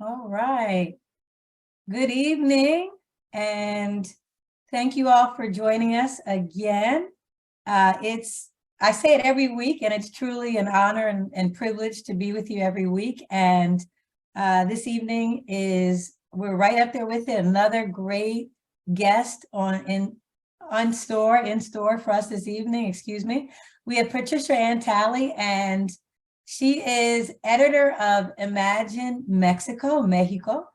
All right. Good evening, and thank you all for joining us again. I say it every week, and it's truly an honor and privilege to be with you every week. And this evening we're right up there with it. Another great guest in store for us this evening. Excuse me. We have Patricia Ann Talley, and she is editor of Imagine Mexico.com.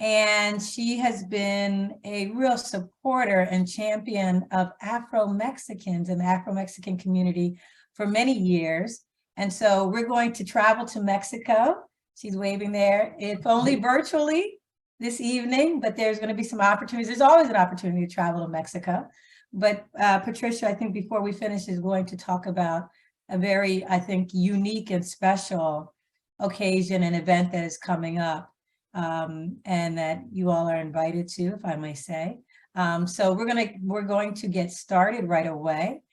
And she has been a real supporter and champion of Afro-Mexicans and the Afro-Mexican community for many years. And so we're going to travel to Mexico. She's waving there, if only virtually this evening, but there's going to be some opportunities. There's always an opportunity to travel to Mexico. But Patricia, I think before we finish, is going to talk about a very, I think, unique and special occasion and event that is coming up. And that you all are invited to, if I may say. So we're going to get started right away.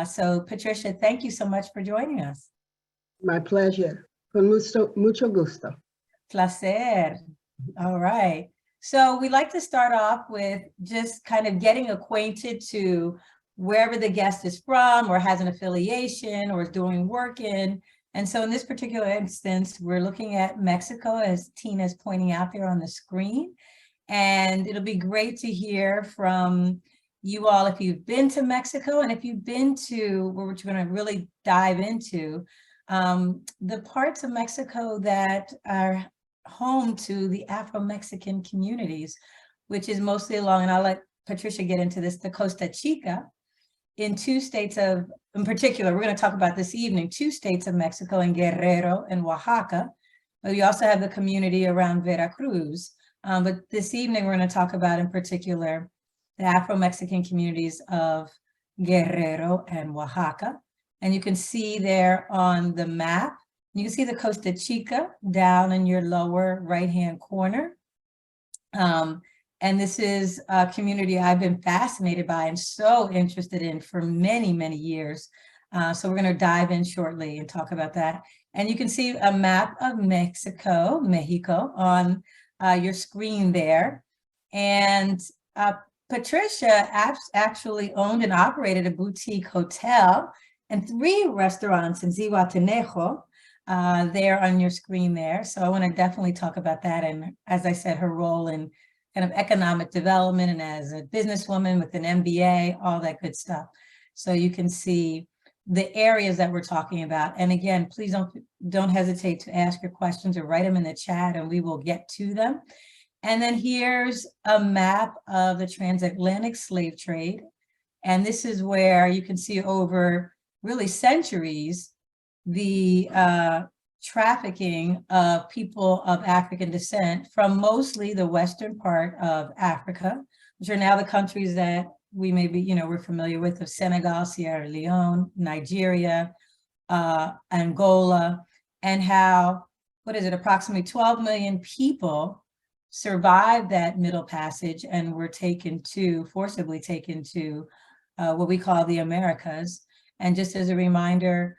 So Patricia, thank you so much for joining us. My pleasure. Con mucho gusto. Placer. All right. So we'd like to start off with just kind of getting acquainted to wherever the guest is from or has an affiliation or is doing work in. And so in this particular instance, we're looking at Mexico, as Tina is pointing out there on the screen. And it'll be great to hear from you all if you've been to Mexico, and if you've been to, where we're going to really dive into, the parts of Mexico that are home to the Afro-Mexican communities, which is mostly along, and I'll let Patricia get into this, the Costa Chica, in in particular, we're going to talk about this evening, 2 states of Mexico, in Guerrero and Oaxaca. But we also have the community around Veracruz. But this evening, we're going to talk about, in particular, the Afro-Mexican communities of Guerrero and Oaxaca. And you can see there on the map, you can see the Costa Chica down in your lower right-hand corner. And this is a community I've been fascinated by and so interested in for many, many years. So we're going to dive in shortly and talk about that. And you can see a map of Mexico, on your screen there. And Patricia actually owned and operated a boutique hotel and 3 restaurants in Zihuatanejo there on your screen there. So I want to definitely talk about that. And as I said, her role in kind of economic development and as a businesswoman with an MBA, all that good stuff. So you can see the areas that we're talking about. And again, please don't hesitate to ask your questions or write them in the chat and we will get to them. And then here's a map of the transatlantic slave trade. And this is where you can see over really centuries, the trafficking of people of African descent from mostly the western part of Africa, which are now the countries that we may be, we're familiar with, of Senegal, Sierra Leone, Nigeria, Angola, and how, approximately 12 million people survived that Middle Passage and were forcibly taken to what we call the Americas. And just as a reminder,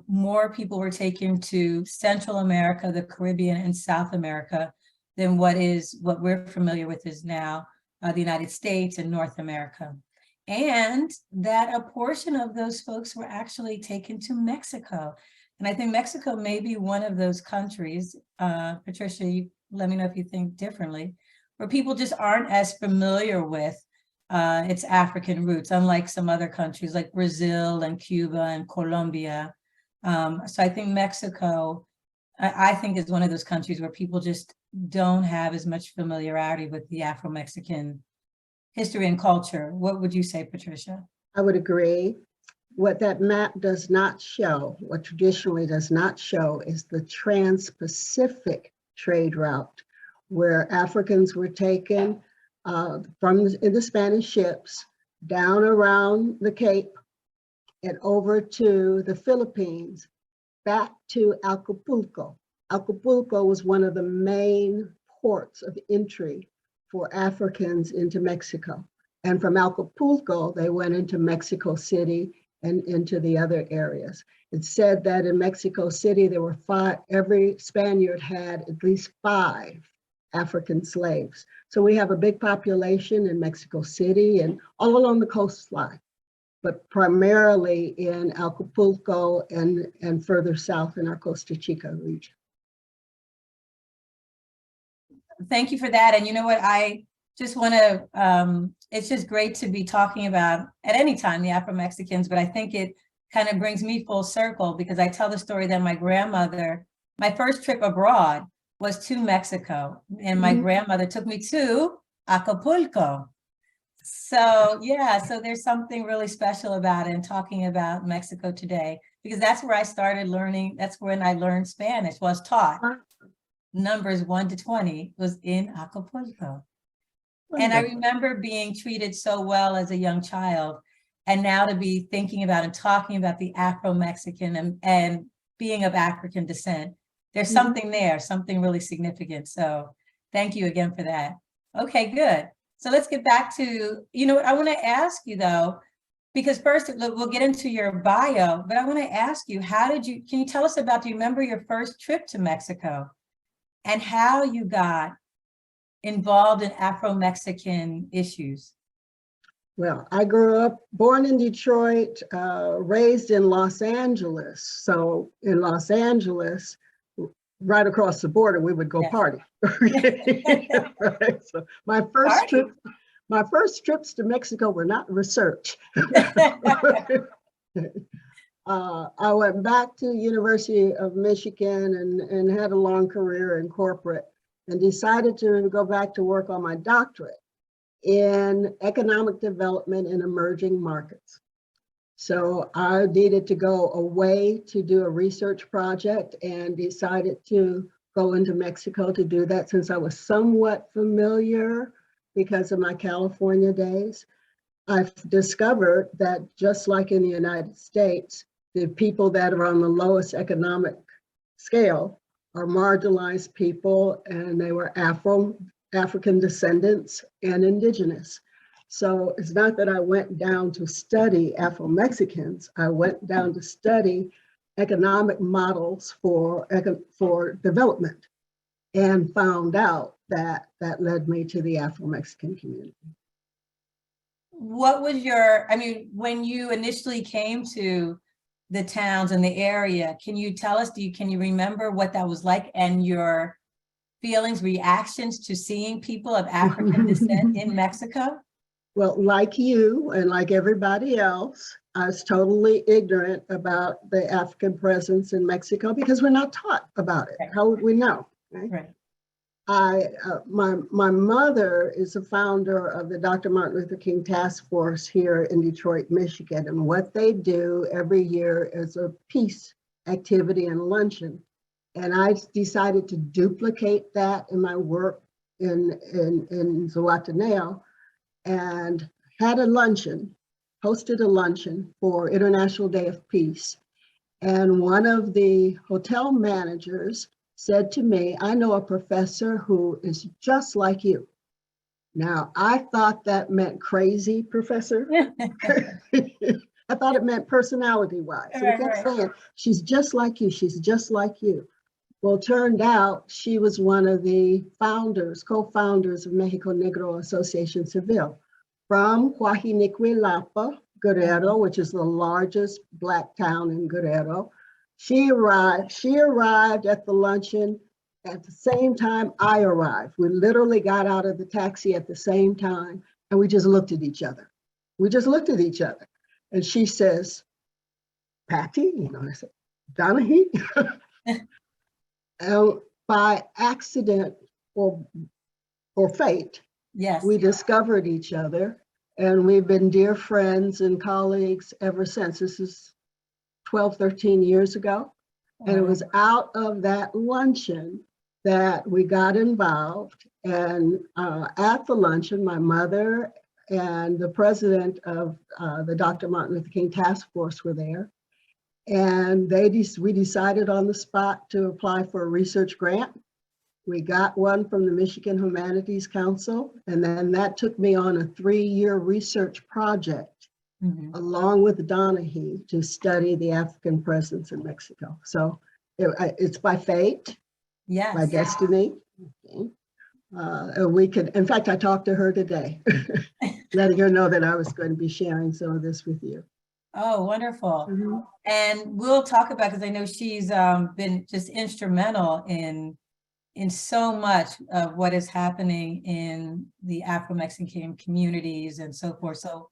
more people were taken to Central America, the Caribbean, and South America than what we're familiar with is now the United States and North America. And that a portion of those folks were actually taken to Mexico. And I think Mexico may be one of those countries, Patricia, you let me know if you think differently, where people just aren't as familiar with its African roots, unlike some other countries like Brazil and Cuba and Colombia. So I think Mexico, I think, is one of those countries where people just don't have as much familiarity with the Afro-Mexican history and culture. What would you say, Patricia? I would agree. What that map does not show, what traditionally does not show, is the Trans-Pacific trade route, where Africans were taken in the Spanish ships down around the Cape and over to the Philippines, back to Acapulco. Acapulco was one of the main ports of entry for Africans into Mexico. And from Acapulco, they went into Mexico City and into the other areas. It's said that in Mexico City, there were every Spaniard had at least 5 African slaves. So we have a big population in Mexico City and all along the coastline, but primarily in Acapulco and further south in our Costa Chica region. Thank you for that. And you know what, I just want to, it's just great to be talking about at any time the Afro-Mexicans, but I think it kind of brings me full circle because I tell the story that my grandmother, my first trip abroad was to Mexico, and my grandmother took me to Acapulco. So yeah, so there's something really special about it and talking about Mexico today, because that's where I started learning, that's when I learned Spanish, was taught. Numbers 1 to 20 was in Acapulco. And I remember being treated so well as a young child, and now to be thinking about and talking about the Afro-Mexican and being of African descent, there's something there, something really significant. So thank you again for that. Okay, good. So let's get back to, you know what, I want to ask you though, because first we'll get into your bio, but I want to ask you, can you tell us about, do you remember your first trip to Mexico and how you got involved in Afro-Mexican issues? Well, I grew up, born in Detroit, raised in Los Angeles. So in Los Angeles, right across the border, we would go party. Right? So my first trips to Mexico were not research. I went back to University of Michigan and had a long career in corporate, and decided to go back to work on my doctorate in economic development in emerging markets. So I needed to go away to do a research project and decided to go into Mexico to do that, since I was somewhat familiar because of my California days. I've discovered that just like in the United States, the people that are on the lowest economic scale are marginalized people, and they were African descendants and indigenous. So it's not that I went down to study Afro-Mexicans, I went down to study economic models for development, and found out that led me to the Afro-Mexican community. What was your, I mean, when you initially came to the towns and the area, can you tell us, can you remember what that was like and your feelings, reactions to seeing people of African descent in Mexico? Well, like you and like everybody else, I was totally ignorant about the African presence in Mexico because we're not taught about it. Right. How would we know? Right. Right. My mother is a founder of the Dr. Martin Luther King Task Force here in Detroit, Michigan. And what they do every year is a peace activity and luncheon. And I decided to duplicate that in my work in Zihuatanejo, and had a luncheon, hosted a luncheon for International Day of Peace. And one of the hotel managers said to me, "I know a professor who is just like you." Now, I thought that meant crazy professor. I thought it meant personality-wise. So he kept saying, "She's just like you, she's just like you." Well, it turned out she was one of the founders, co-founders of Mexico Negro Association Civil from Coajinicue-Lapa, Guerrero, which is the largest Black town in Guerrero. She arrived at the luncheon at the same time I arrived. We literally got out of the taxi at the same time, and we just looked at each other. And she says, "Patty," I said, "Donahue?" And by accident or fate, yes, we discovered each other, and we've been dear friends and colleagues ever since. This is 12, 13 years ago. And it was out of that luncheon that we got involved. And at the luncheon, my mother and the president of the Dr. Martin Luther King Task Force were there. And we decided on the spot to apply for a research grant. We got one from the Michigan Humanities Council, and then that took me on a 3-year research project along with Donahue, to study the African presence in Mexico. So it's by fate, Yes. by destiny. Okay. We could, in fact, I talked to her today, letting her know that I was going to be sharing some of this with you. Oh, wonderful. And we'll talk about, because I know she's been just instrumental in so much of what is happening in the Afro-Mexican communities and so forth. So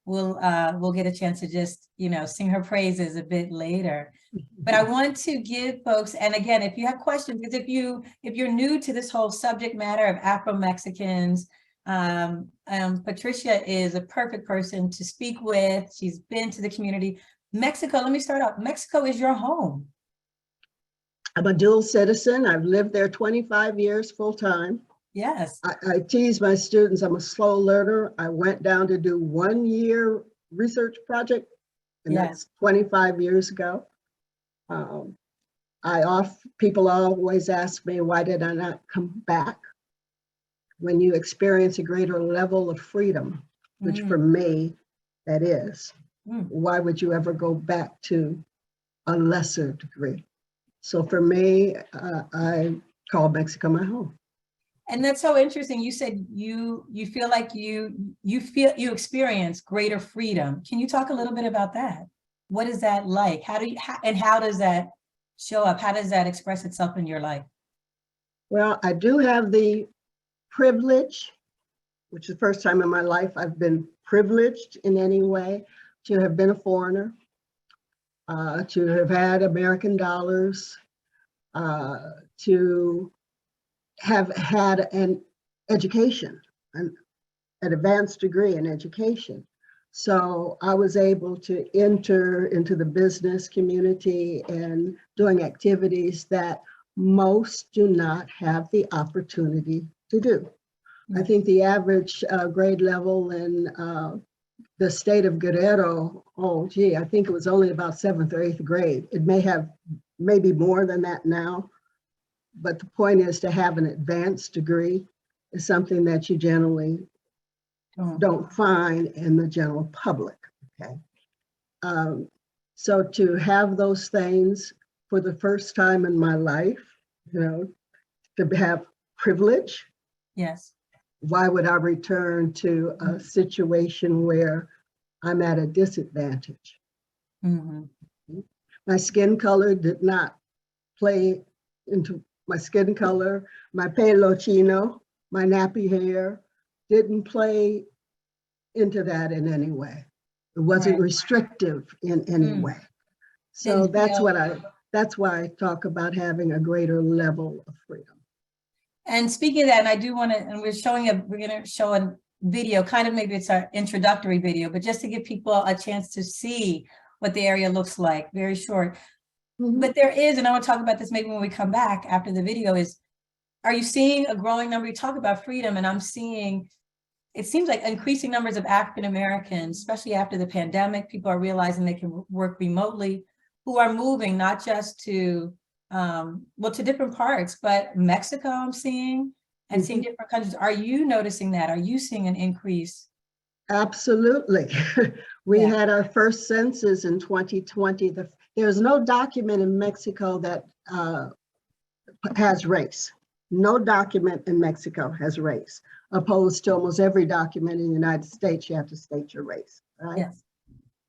we'll get a chance to just, sing her praises a bit later. But I want to give folks, and again, if you have questions, because if you're new to this whole subject matter of Afro-Mexicans, Patricia is a perfect person to speak with. She's been to the community. Mexico, let me start out. Mexico is your home. I'm a dual citizen. I've lived there 25 years full time. Yes. I tease my students, I'm a slow learner. I went down to do 1 year research project, and that's 25 years ago. People always ask me, why did I not come back? When you experience a greater level of freedom, which for me, that is, why would you ever go back to a lesser degree? So for me, I call Mexico my home. And that's so interesting. You said you feel like you experience greater freedom. Can you talk a little bit about that? What is that like? How does that show up? How does that express itself in your life? Well, I do have the privilege, which is the first time in my life I've been privileged in any way, to have been a foreigner, to have had American dollars, to have had an education, an advanced degree in education. So I was able to enter into the business community and doing activities that most do not have the opportunity to do. I think the average grade level in the state of Guerrero, I think it was only about 7th or 8th grade. It may have maybe more than that now, but the point is to have an advanced degree is something that you generally don't find in the general public, okay? So to have those things for the first time in my life, to have privilege. Yes. Why would I return to a situation where I'm at a disadvantage? My skin color did not play into my skin color. My pelo chino, my nappy hair, didn't play into that in any way. It wasn't restrictive in any way. So that's why I talk about having a greater level of freedom. And speaking of that, and I do want to, and we're going to show a video, kind of maybe it's our introductory video, but just to give people a chance to see what the area looks like, very short. But there is, and I want to talk about this maybe when we come back after the video, are you seeing a growing number? You talk about freedom, and I'm seeing, it seems like increasing numbers of African Americans, especially after the pandemic, people are realizing they can work remotely, who are moving not just to, to different parts, but Mexico I'm seeing, and seeing different countries. Are you noticing that? Are you seeing an increase? Absolutely. We had our first census in 2020. There's no document in Mexico that has race. No document in Mexico has race, opposed to almost every document in the United States, you have to state your race, right? Yes.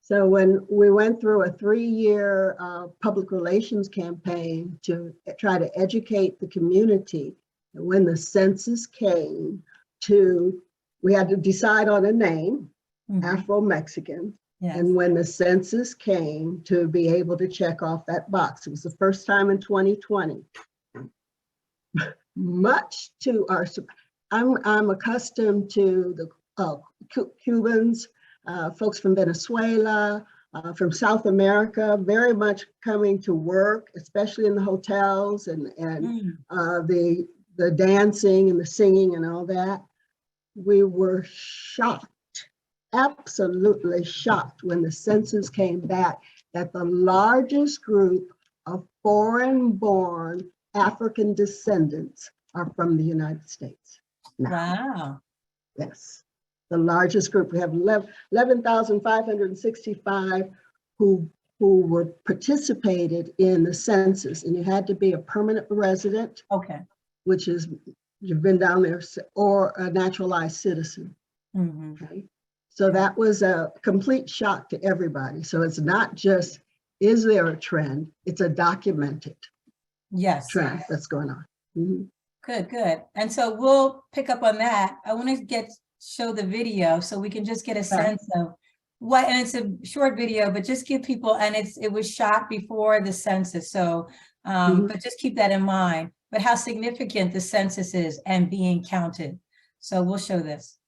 So when we went through a 3-year public relations campaign to try to educate the community, and when the census came we had to decide on a name, Afro-Mexican. Yes. And when the census came to be able to check off that box, it was the first time in 2020. Much to our, I'm accustomed to the Cubans, folks from Venezuela, from South America, very much coming to work, especially in the hotels and the dancing and the singing and all that. We were shocked, absolutely shocked when the census came back that the largest group of foreign-born African descendants are from the United States. Now. Wow. Yes. the largest group. We have 11,565 who were participated in the census, and you had to be a permanent resident, Okay. which is you've been down there, or a naturalized citizen. Okay. So that was a complete shock to everybody. So it's not just, is there a trend? It's a documented trend that's going on. Good, good. And so we'll pick up on that. I want to show the video so we can just get a sense of what, and it's a short video, but just give people, and it was shot before the census. So, but just keep that in mind, but how significant the census is and being counted. So we'll show this.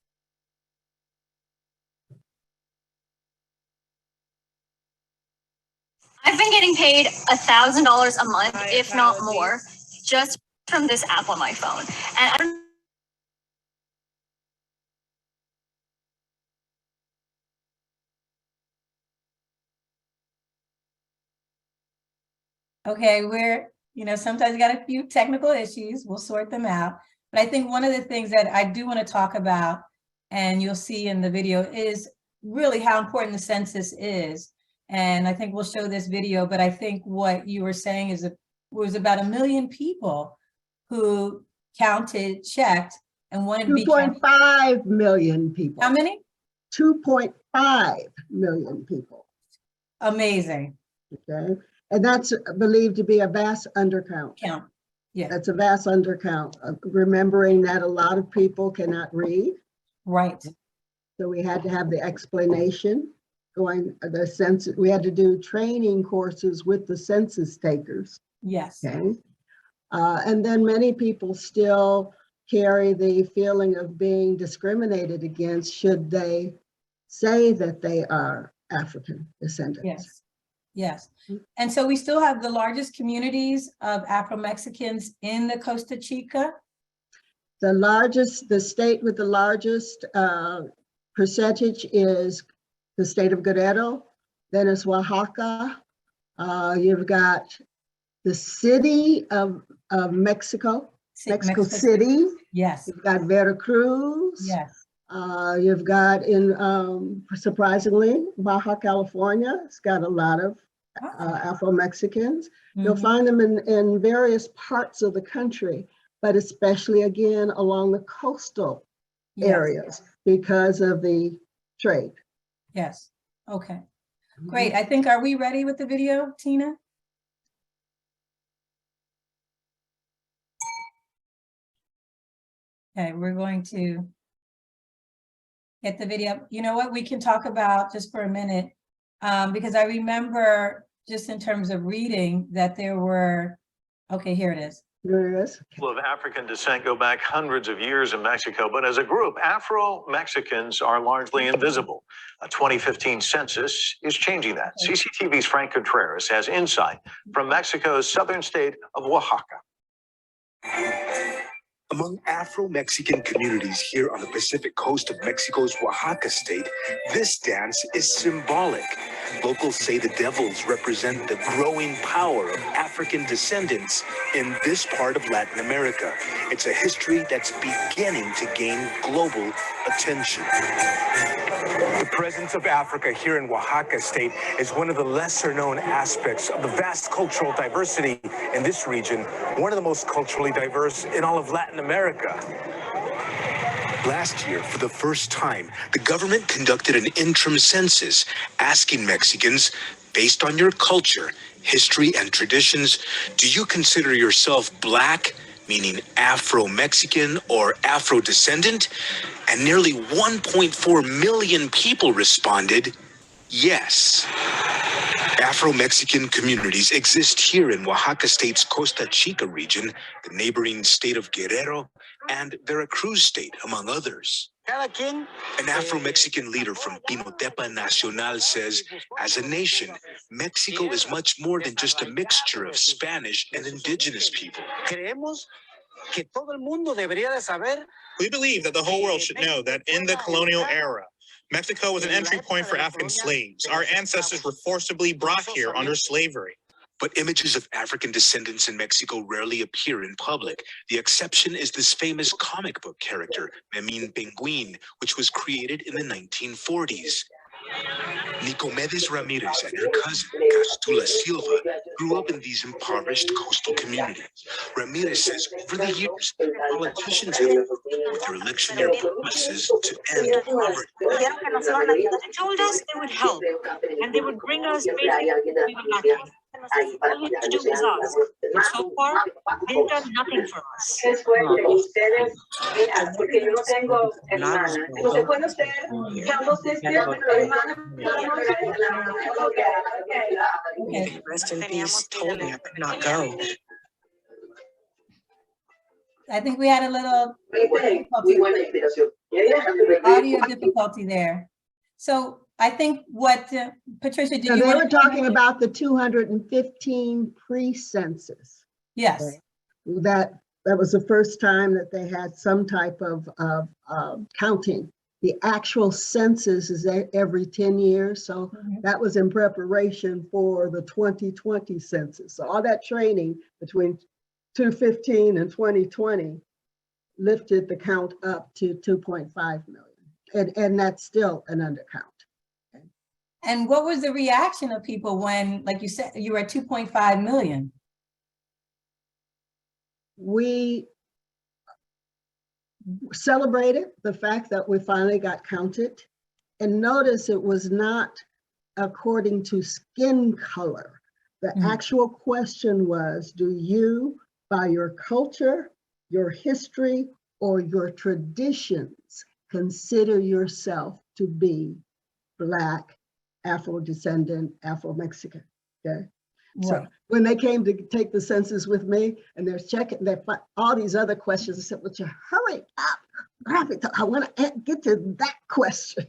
I've been getting paid $1,000 a month, if not more, just from this app on my phone. And I don't Okay, sometimes we got a few technical issues. We'll sort them out. But I think one of the things that I do want to talk about, and you'll see in the video, is really how important the census is. And I think we'll show this video, but I think what you were saying is was about 1 million people who counted, checked, and wanted to be 2.5 million people. How many? 2.5 million people. Amazing. Okay. And that's believed to be a vast undercount. Yeah. That's a vast undercount. Remembering that a lot of people cannot read. Right. So we had to have the explanation going, the census, we had to do training courses with the census takers. Yes. Okay. And then many people still carry the feeling of being discriminated against should they say that they are African descendants. Yes. Yes. And so we still have the largest communities of Afro-Mexicans in the Costa Chica. The state with the largest percentage is the state of Guerrero, then it's Oaxaca. You've got the city of Mexico City. Yes. You've got Veracruz. Yes. You've got surprisingly, Baja California. It's got a lot of Afro-Mexicans. You'll find them in various parts of the country, but especially again along the coastal areas because of the trade. Yes. Okay. Great. I think, are we ready with the video, Tina? Okay, we're going to get the video. You know what, we can talk about just for a minute, because I remember just in terms of reading that there were, okay, here it is. There it is. People of African descent go back hundreds of years in Mexico, but as a group, Afro-Mexicans are largely invisible. A 2015 census is changing that. CCTV's Frank Contreras has insight from Mexico's southern state of Oaxaca. Among Afro-Mexican communities here on the Pacific coast of Mexico's Oaxaca state, this dance is symbolic. Locals say the devils represent the growing power of African descendants in this part of Latin America. It's a history that's beginning to gain global attention. The presence of Africa here in Oaxaca state is one of the lesser known aspects of the vast cultural diversity in this region, one of the most culturally diverse in all of Latin America. Last year, for the first time, the government conducted an interim census asking Mexicans, based on your culture, history, and traditions, do you consider yourself Black, meaning Afro-Mexican or Afro-descendant? And nearly 1.4 million people responded, yes. Afro-Mexican communities exist here in Oaxaca state's Costa Chica region, the neighboring state of Guerrero, and Veracruz state, among others. An Afro-Mexican leader from Pinotepa Nacional says, as a nation, Mexico is much more than just a mixture of Spanish and indigenous people. We believe that the whole world should know that in the colonial era, Mexico was an entry point for African slaves. Our ancestors were forcibly brought here under slavery. But images of African descendants in Mexico rarely appear in public. The exception is this famous comic book character, Memín Penguin, which was created in the 1940s. Nicomedes Ramirez and her cousin, Castula Silva, grew up in these impoverished coastal communities. Ramirez says over the years, politicians have worked with their electioneering promises to end poverty. They told us they would help and they would bring us basic food we were lacking. All we had to do was ask. But so far, they've done nothing for us. Okay. Rest in peace told me I could not go. I think we had a little audio difficulty there. So I think what, Patricia, did So you they want were talking about the 215 pre-census. Yes, That was the first time that they had some type of counting. The actual census is every 10 years. So that was in preparation for the 2020 census. So all that training between 2015 and 2020 lifted the count up to 2.5 million. And that's still an undercount. and what was the reaction of people when, like you said, you were at 2.5 million? We celebrated the fact that we finally got counted. And notice it was not according to skin color. The actual question was, do you, by your culture, your history, or your traditions, consider yourself to be Black, Afro-descendant, Afro-Mexican, okay? Right. So when they came to take the census with me and they're checking, all these other questions, I said, would you hurry up? I want to get to that question.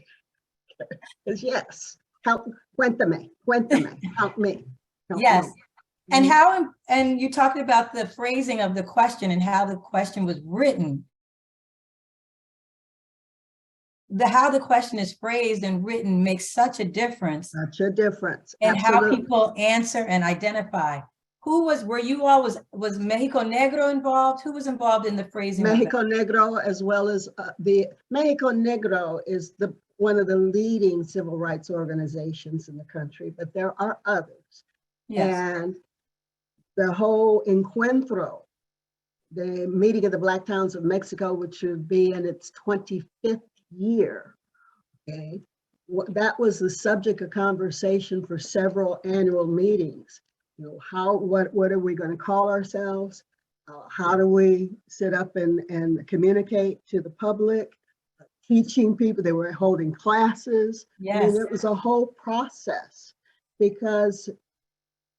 Because yes, cuéntame, help me. Help Yes. me. And how, and you talked about the phrasing of the question and how the question was written. How the question is phrased and written makes such a difference Such a difference. in how Absolutely. people answer and identify. Were you all, was Mexico Negro involved? Who was involved in the phrasing? Mexico Negro, as well as the Mexico Negro is one of the leading civil rights organizations in the country, but there are others. Yes. And the whole encuentro, the meeting of the Black towns of Mexico, which would be in its 25th year, okay, that was the subject of conversation for several annual meetings. You know, what are we going to call ourselves? How do we sit up and communicate to the public? Teaching people, they were holding classes. Yes. I mean, it was a whole process because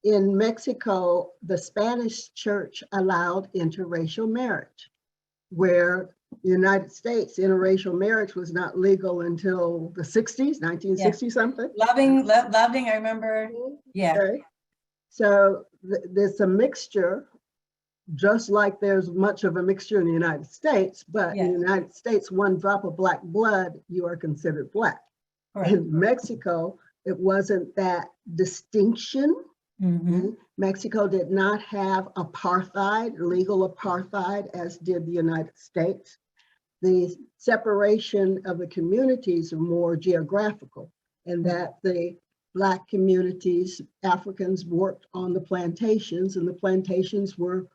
in Mexico, the Spanish church allowed interracial marriage, where the United States, interracial marriage was not legal until the 60s, 1960 something. Loving, I remember. Yeah. Okay. So there's a mixture, just like there's much of a mixture in the United States, but in the United States, one drop of Black blood, you are considered Black. Correct. In Mexico, it wasn't that distinction. Mexico did not have apartheid, legal apartheid, as did the United States. The separation of the communities are more geographical, in that the Black communities, Africans, worked on the plantations, and the plantations were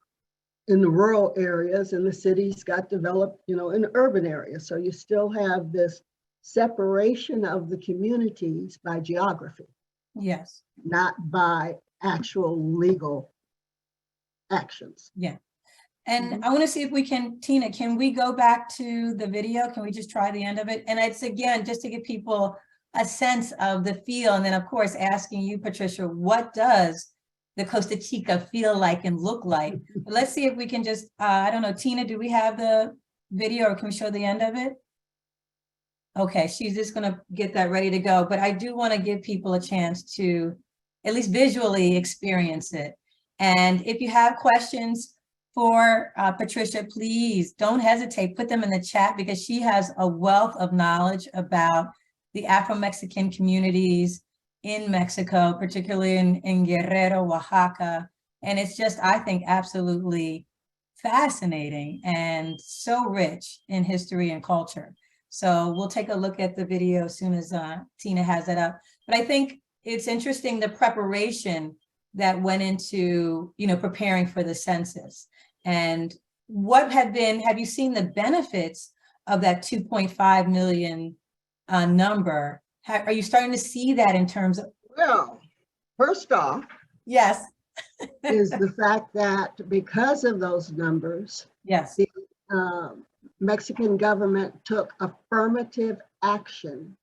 in the rural areas, and the cities got developed, you know, in urban areas. So you still have this separation of the communities by geography. Yes. Not by actual legal actions. Yeah. And I want to see if we can, Tina, can we go back to the video? Can we just try the end of it? And it's, again, just to give people a sense of the feel. And then, of course, asking you, Patricia, what does the Costa Chica feel like and look like? But let's see if we can just, I don't know, Tina, do we have the video, or can we show the end of it? Okay, she's just going to get that ready to go. But I do want to give people a chance to at least visually experience it. And if you have questions for Patricia, please don't hesitate, put them in the chat, because she has a wealth of knowledge about the Afro-Mexican communities in Mexico, particularly in Guerrero, Oaxaca. And it's just, I think, absolutely fascinating and so rich in history and culture. So we'll take a look at the video as soon as Tina has it up. But I think it's interesting the preparation that went into, preparing for the census. And what have you seen the benefits of that 2.5 million number? Are you starting to see that in terms of? Well, first off, yes, is the fact that because of those numbers, yes, the Mexican government took affirmative action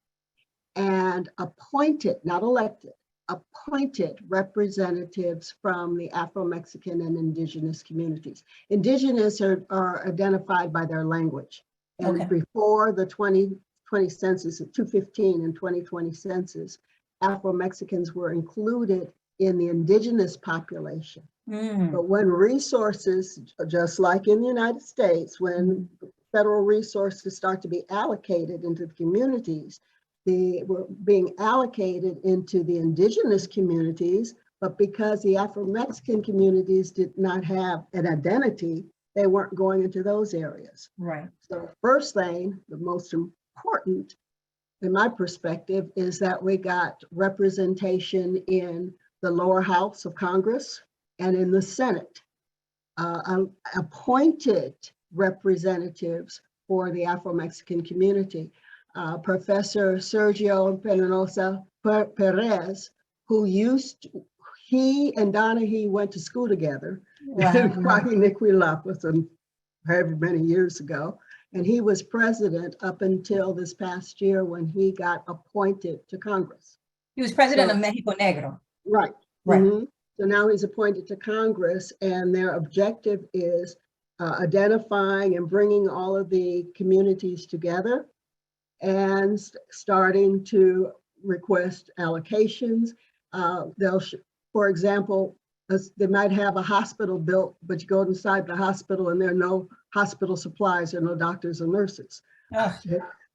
and appointed, not elected, appointed representatives from the Afro-Mexican and indigenous communities. Indigenous are identified by their language. And before the 2020 census, the 2015 and 2020 census, Afro-Mexicans were included in the indigenous population. But when resources, just like in the United States, when federal resources start to be allocated into the communities, they were being allocated into the indigenous communities, but because the Afro-Mexican communities did not have an identity, they weren't going into those areas. Right. So first thing, the most important, in my perspective, is that we got representation in the lower house of Congress and in the Senate, appointed representatives for the Afro-Mexican community. Professor Sergio Penalosa Perez, he and Donahue went to school together in Niquilapa however many years ago. And he was president up until this past year when he got appointed to Congress. He was president of Mexico Negro. Right. Right. Mm-hmm. So now he's appointed to Congress, and their objective is identifying and bringing all of the communities together and starting to request allocations. For example, they might have a hospital built, but you go inside the hospital and there are no hospital supplies, there are no doctors and nurses.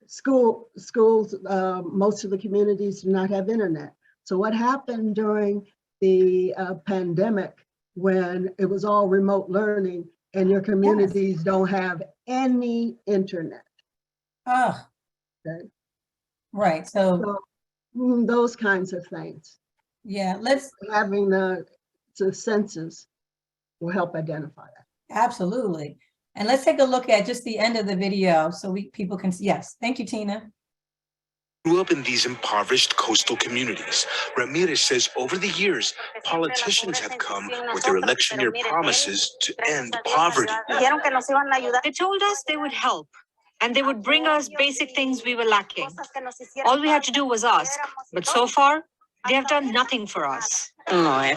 Schools, most of the communities do not have internet. So what happened during the pandemic, when it was all remote learning and your communities don't have any internet? Okay. Right. So those kinds of things. Yeah, having the census will help identify that. Absolutely. And let's take a look at just the end of the video so people can see. Yes, thank you, Tina. Grew up in these impoverished coastal communities. Ramirez says over the years, politicians have come with their election year promises to end poverty. They told us they would help and they would bring us basic things we were lacking. All we had to do was ask, but so far, they have done nothing for us. I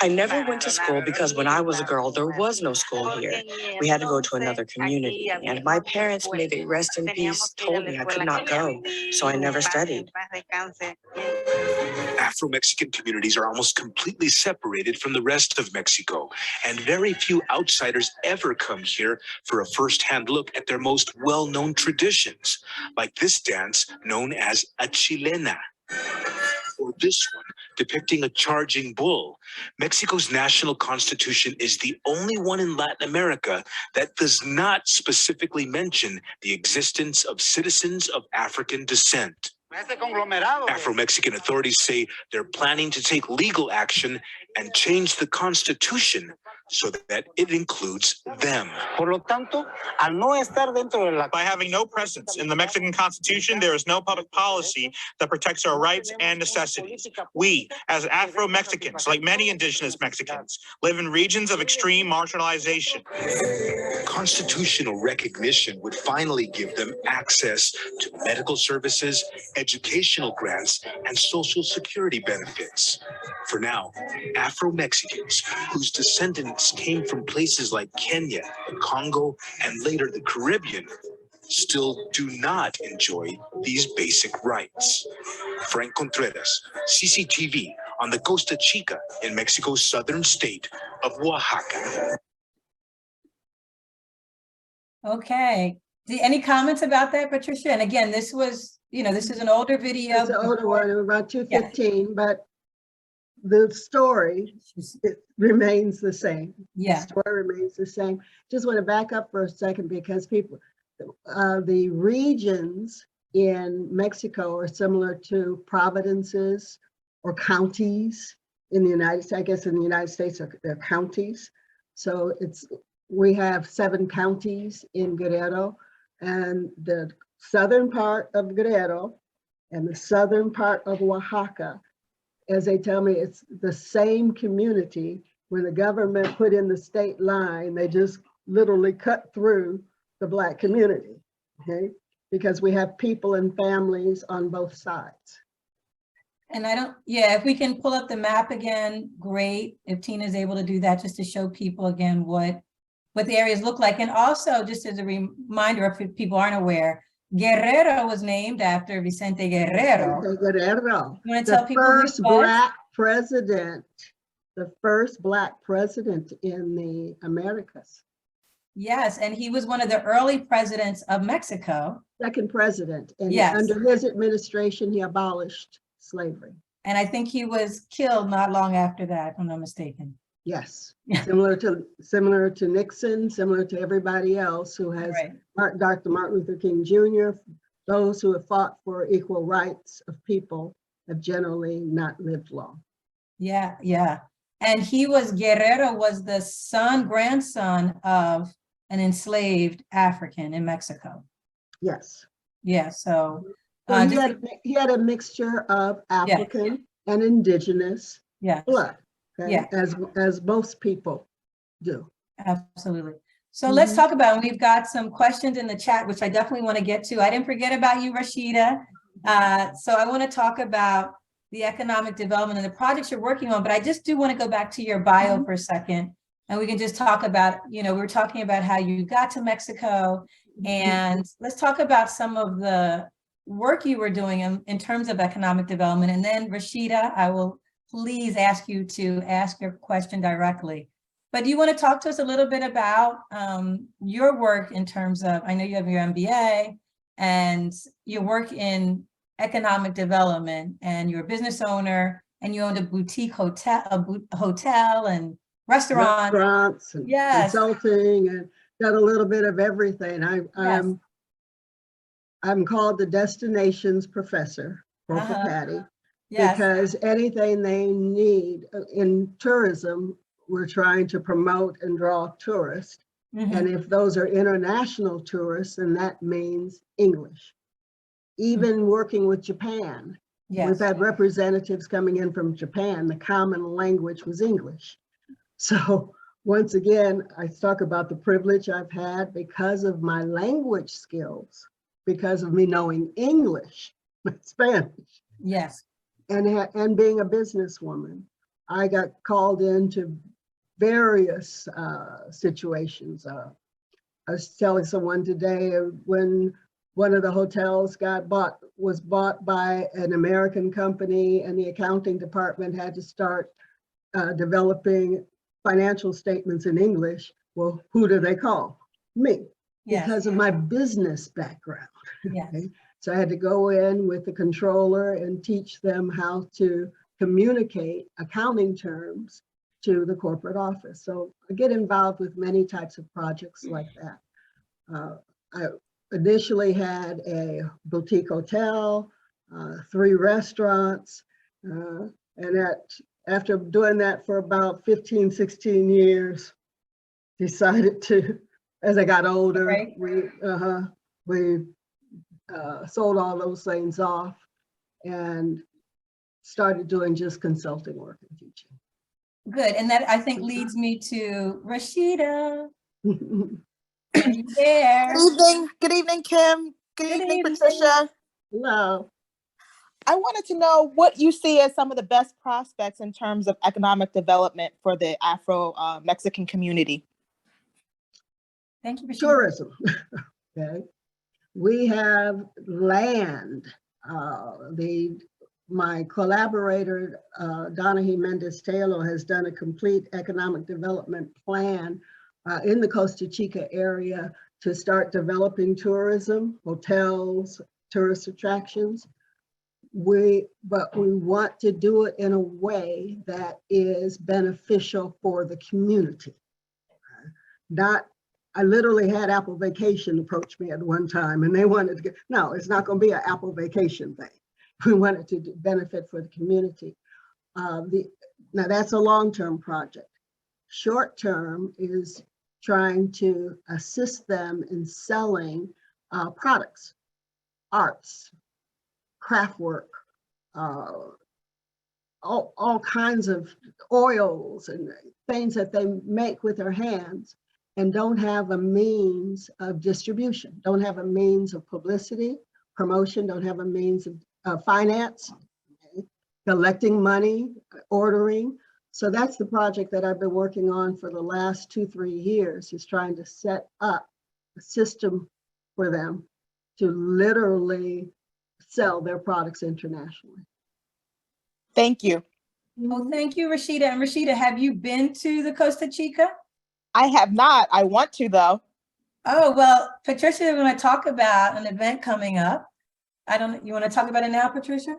never went to school because when I was a girl, there was no school here. We had to go to another community. And my parents, may they rest in peace, told me I could not go. So I never studied. Afro-Mexican communities are almost completely separated from the rest of Mexico, and very few outsiders ever come here for a first-hand look at their most well-known traditions, like this dance known as a chilena. Or this one, depicting a charging bull. Mexico's national constitution is the only one in Latin America that does not specifically mention the existence of citizens of African descent. Afro-Mexican authorities say they're planning to take legal action and change the constitution so that it includes them. By having no presence in the Mexican Constitution, there is no public policy that protects our rights and necessities. We, as Afro-Mexicans, like many indigenous Mexicans, live in regions of extreme marginalization. Constitutional recognition would finally give them access to medical services, educational grants, and social security benefits. For now, Afro-Mexicans, whose descendants came from places like Kenya, the Congo, and later the Caribbean, still do not enjoy these basic rights. Frank Contreras, CCTV, on the Costa Chica in Mexico's southern state of Oaxaca. Okay, Any comments about that, Patricia? And again, this was, this is an older video. It's an older one, about 215, but the story, it remains the same. Yeah. The story remains the same. Just want to back up for a second because the regions in Mexico are similar to provinces or counties in the United States. I guess in the United States they're counties. So we have 7 counties in Guerrero, and the southern part of Guerrero and the southern part of Oaxaca, as they tell me, it's the same community. When the government put in the state line, they just literally cut through the Black community, okay? Because we have people and families on both sides. And if we can pull up the map again, great. If Tina's able to do that, just to show people again what the areas look like. And also, just as a reminder, if people aren't aware, Guerrero was named after Vicente Guerrero. Guerrero. You want to tell people who he was? The first Black president in the Americas. Yes, and he was one of the early presidents of Mexico. Second president. And yes. Under his administration, he abolished slavery. And I think he was killed not long after that, if I'm not mistaken. Yes, similar to Nixon, similar to everybody else who has, right. Dr. Martin Luther King Jr., those who have fought for equal rights of people have generally not lived long. Yeah, yeah. And Guerrero was the grandson of an enslaved African in Mexico. Yes. Yeah, so. He had a mixture of African and indigenous blood. Okay? Yeah, as most people do. Absolutely. So let's talk about, we've got some questions in the chat, which I definitely want to get to. I didn't forget about you, Rashida. So I want to talk about the economic development and the projects you're working on, but I just do want to go back to your bio for a second, and we can just talk about, we were talking about how you got to Mexico, and let's talk about some of the work you were doing in terms of economic development. And then Rashida, I will please ask you to ask your question directly. But do you want to talk to us a little bit about your work in terms of, I know you have your MBA and your work in economic development, and you're a business owner, and you owned a boutique hotel, and restaurants and consulting, and done a little bit of everything. I'm called the destinations professor, Professor Patty, because anything they need in tourism, we're trying to promote and draw tourists. And if those are international tourists, then that means English. Even working with Japan, we've had representatives coming in from Japan, the common language was English. So once again, I talk about the privilege I've had because of my language skills, because of me knowing English, Spanish. Yes. And being a businesswoman, I got called into various situations. I was telling someone today when one of the hotels was bought by an American company, and the accounting department had to start developing financial statements in English. Well, who do they call? Me, because of my business background. Okay? So I had to go in with the controller and teach them how to communicate accounting terms to the corporate office. So I get involved with many types of projects like that. I initially had a boutique hotel, 3 restaurants, and after doing that for about 15, 16 years, decided to, as I got older, we sold all those things off and started doing just consulting work and teaching. Good, and that I think leads me to Rashida. Are you there? Good evening, Kim. Good evening, Patricia. Hello. I wanted to know what you see as some of the best prospects in terms of economic development for the Afro-Mexican community. Thank you, Rashida. Tourism. Okay. We have land. My collaborator, Donahue Mendez-Taylor, has done a complete economic development plan in the Costa Chica area to start developing tourism, hotels, tourist attractions. But we want to do it in a way that is beneficial for the community. I literally had Apple Vacation approach me at one time, and they wanted to get, no, it's not going to be an Apple Vacation thing. We want it to benefit for the community. Now that's a long-term project. Short-term is trying to assist them in selling products, arts, craft work, all kinds of oils and things that they make with their hands and don't have a means of distribution, don't have a means of publicity, promotion, don't have a means of finance, collecting money, ordering. So that's the project that I've been working on for the last 2-3 years, is trying to set up a system for them to literally sell their products internationally. Thank you. Well, thank you, Rashida. And Rashida, have you been to the Costa Chica? I have not. I want to, though. Oh, well, Patricia, we're going to talk about an event coming up. You want to talk about it now, Patricia?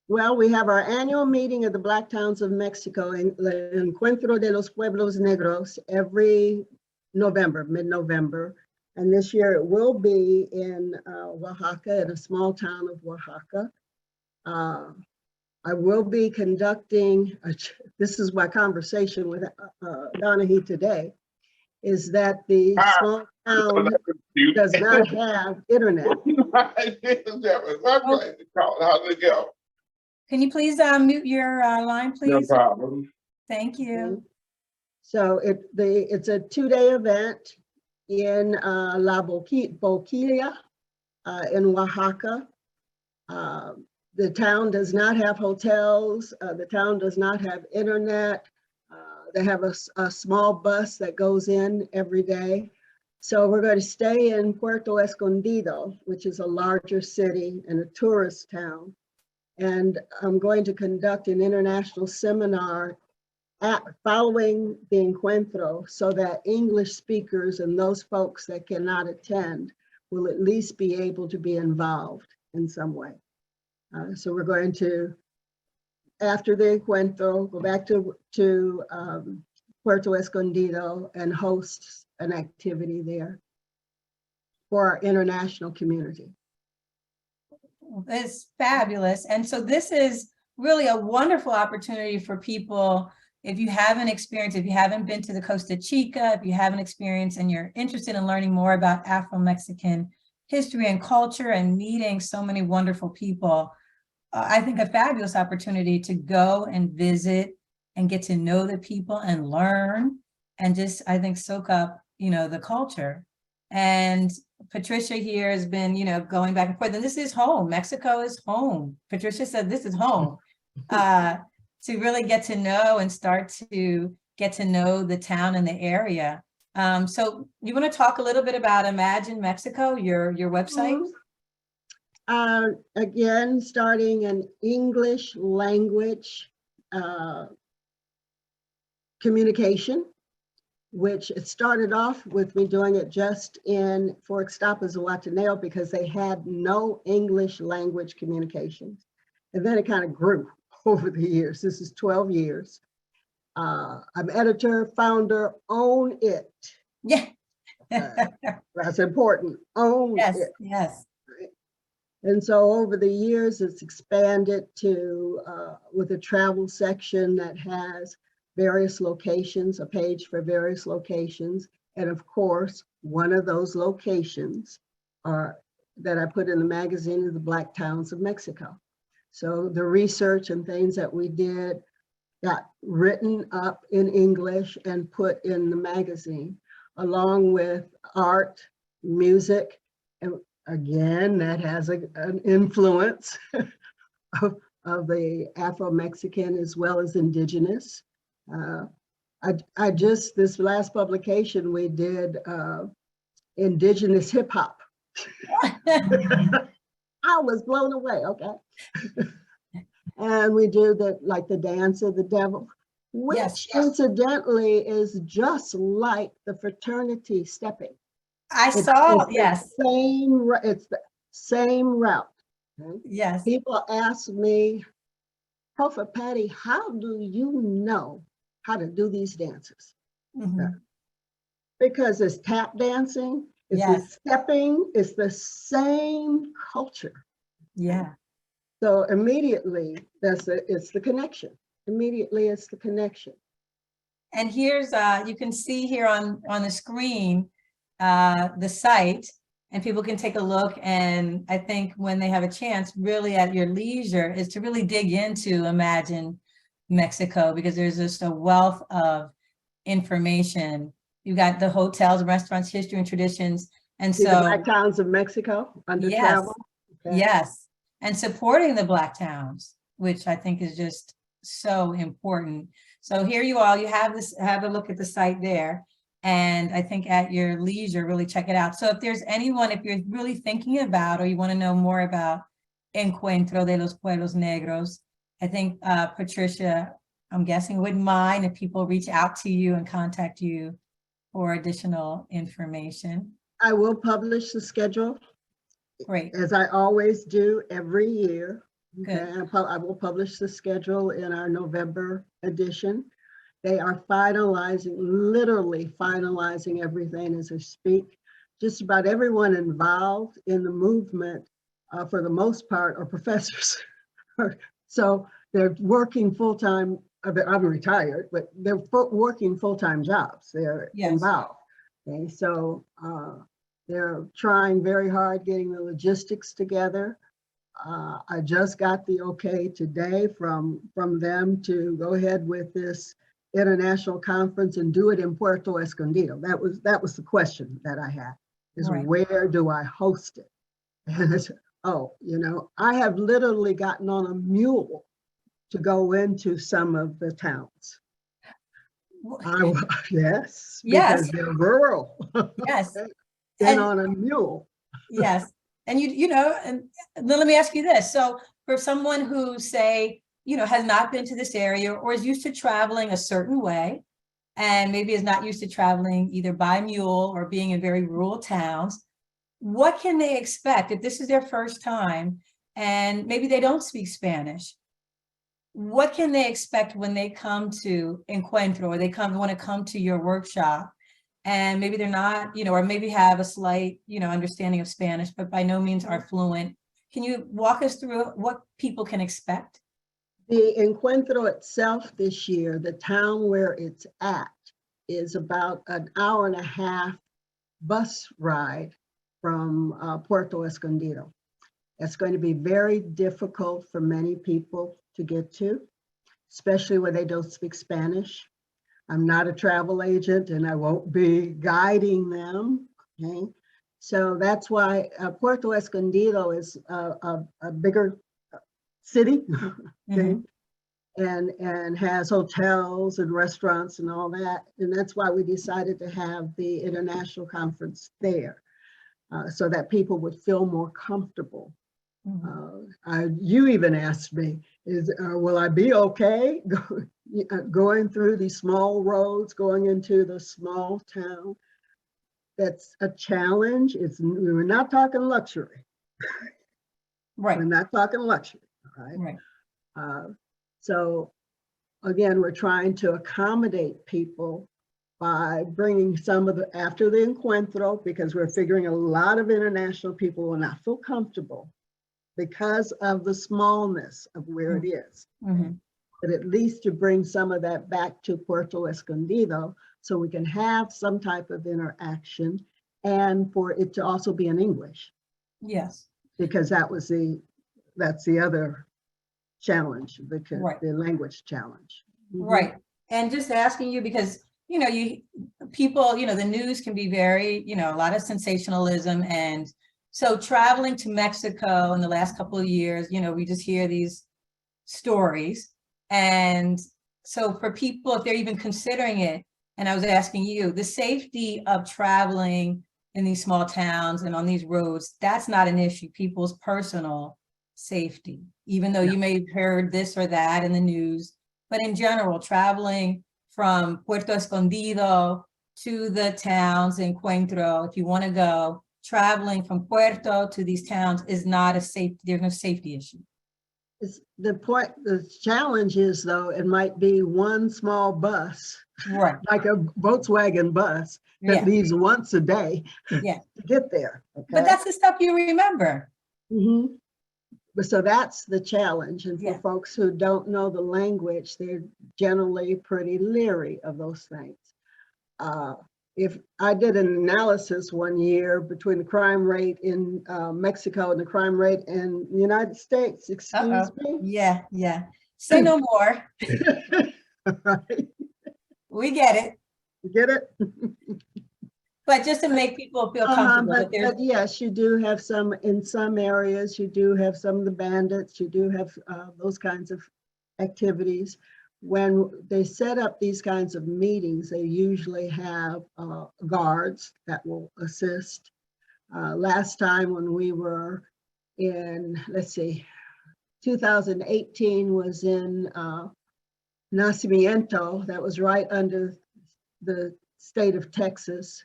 Well, we have our annual meeting of the Black Towns of Mexico, in the Encuentro de los Pueblos Negros, every November, mid-November. And this year it will be in Oaxaca, in a small town of Oaxaca. I will be conducting, this is my conversation with Donahue today, is that the small town does not have internet. Can you please mute your line, please? No problem. Thank you. So it's a 2-day event in La Boquilla in Oaxaca. The town does not have hotels. The town does not have internet. They have a small bus that goes in every day. So we're going to stay in Puerto Escondido, which is a larger city and a tourist town. And I'm going to conduct an international seminar following the Encuentro, so that English speakers and those folks that cannot attend will at least be able to be involved in some way. So we're going to, after the Encuentro, go back to Puerto Escondido and host an activity there for our international community. It's fabulous. And so this is really a wonderful opportunity for people. If you haven't experienced, if you haven't been to the Costa Chica, if you haven't experienced and you're interested in learning more about Afro-Mexican history and culture and meeting so many wonderful people, I think a fabulous opportunity to go and visit and get to know the people and learn and just, I think, soak up, the culture. And Patricia here has been, going back and forth, and this is home. Mexico is home. Patricia said this is home. To really get to know and start to get to know the town and the area. So you want to talk a little bit about Imagine Mexico, your website? Again, starting an English language communication, which it started off with me doing it just in Fort Ixtapas and Guatemala because they had no English language communications. And then it kind of grew over the years. This is 12 years. I'm editor, founder, own it. Yeah. That's important, own it. Yes. And so over the years, it's expanded to, with a travel section that has various locations, a page for various locations. And of course, one of those locations that I put in the magazine is the Black Towns of Mexico. So the research and things that we did got written up in English and put in the magazine, along with art, music, and again, that has an influence of the Afro-Mexican as well as indigenous. I just, this last publication we did indigenous hip hop. I was blown away, okay. And we do the dance of the devil. which Yes. incidentally is just like the fraternity stepping. I It's saw, the yes, it's the same route. Okay? yes. People ask me, Professor Patty, how do you know how to do these dances? Mhm. Because it's tap dancing, it's Yes. stepping, it's the same culture. Yeah. So immediately, it's the connection. Immediately, it's the connection. And here's, you can see here on the screen, the site, and people can take a look. And I think when they have a chance, really at your leisure, is to really dig into Imagine Mexico, because there's just a wealth of information. You got the hotels, restaurants, history and traditions. And See the so, Black Towns of Mexico under yes, travel? Okay. yes. And supporting the Black towns, which I think is just so important. So here you are, you have this, have a look at the site there. And I think at your leisure, really check it out. So if there's anyone, if you're really thinking about, or you want to know more about Encuentro de los Pueblos Negros, I think Patricia, I'm guessing, wouldn't mind if people reach out to you and contact you for additional information. I will publish the schedule, Great. as I always do every year. Good. Okay, I will publish the schedule in our November edition. They are finalizing, literally finalizing everything as I speak. Just about everyone involved in the movement, for the most part, are professors. So they're working full-time. I'm retired, but they're working full-time jobs. They're involved. Okay, so they're trying very hard getting the logistics together. I just got the okay today from them to go ahead with this international conference and do it in Puerto Escondido. That was the question that I had, is where do I host it? And I said, oh, you know, I have literally gotten on a mule to go into some of the towns. Yes, because they're rural. Yes. And on a mule. Yes. And you know, and then let me ask you this. So for someone who, say, you know, has not been to this area or is used to traveling a certain way, and maybe is not used to traveling either by mule or being in very rural towns, what can they expect if this is their first time and maybe they don't speak Spanish? What can they expect when they come to Encuentro, or they want to come to your workshop? And maybe they're not, you know, or maybe have a slight, you know, understanding of Spanish, but by no means are fluent. Can you walk us through what people can expect? The Encuentro itself this year, the town where it's at, is about an hour and a half bus ride from Puerto Escondido. It's going to be very difficult for many people to get to, especially when they don't speak Spanish. I'm not a travel agent and I won't be guiding them, okay? So that's why Puerto Escondido is a bigger city, okay? And has hotels and restaurants and all that. And that's why we decided to have the international conference there, so that people would feel more comfortable. You even asked me, will I be okay going through these small roads, going into the small town? That's a challenge. We're not talking luxury. Right. We're not talking luxury, right? So again, we're trying to accommodate people by bringing some of after the Encuentro, because we're figuring a lot of international people will not feel comfortable because of the smallness of where it is. But at least to bring some of that back to Puerto Escondido so we can have some type of interaction, and for it to also be in English. Yes. Because that's the other challenge, the language challenge. Right. And just asking you, because, you know, people, you know, the news can be very, you know, a lot of sensationalism. And so traveling to Mexico in the last couple of years, you know, we just hear these stories. And so for people, if they're even considering it, and I was asking you, the safety of traveling in these small towns and on these roads, that's not an issue, people's personal safety, even though you may have heard this or that in the news. but in general, traveling from Puerto Escondido to the towns in Encuentro, if you want to go, traveling from Puerto to these towns is not a safe, there's no safety issue. It's the point, the challenge is though, it might be one small bus, Right. like a Volkswagen bus that Yeah. leaves once a day Yeah. to get there. Okay? But that's the stuff you remember. Mm-hmm. But so that's the challenge. And for Yeah. folks who don't know the language, they're generally pretty leery of those things. If I did an analysis one year between the crime rate in Mexico and the crime rate in the United States, excuse me. Yeah, yeah. Say no more. Right. We get it. You get it? But just to make people feel comfortable that there's But yes, you do have some, in some areas, you do have some of the bandits, you do have those kinds of activities. When they set up these kinds of meetings, they usually have guards that will assist. Last time when we were in, let's see, 2018 was in Nacimiento, that was right under the state of Texas.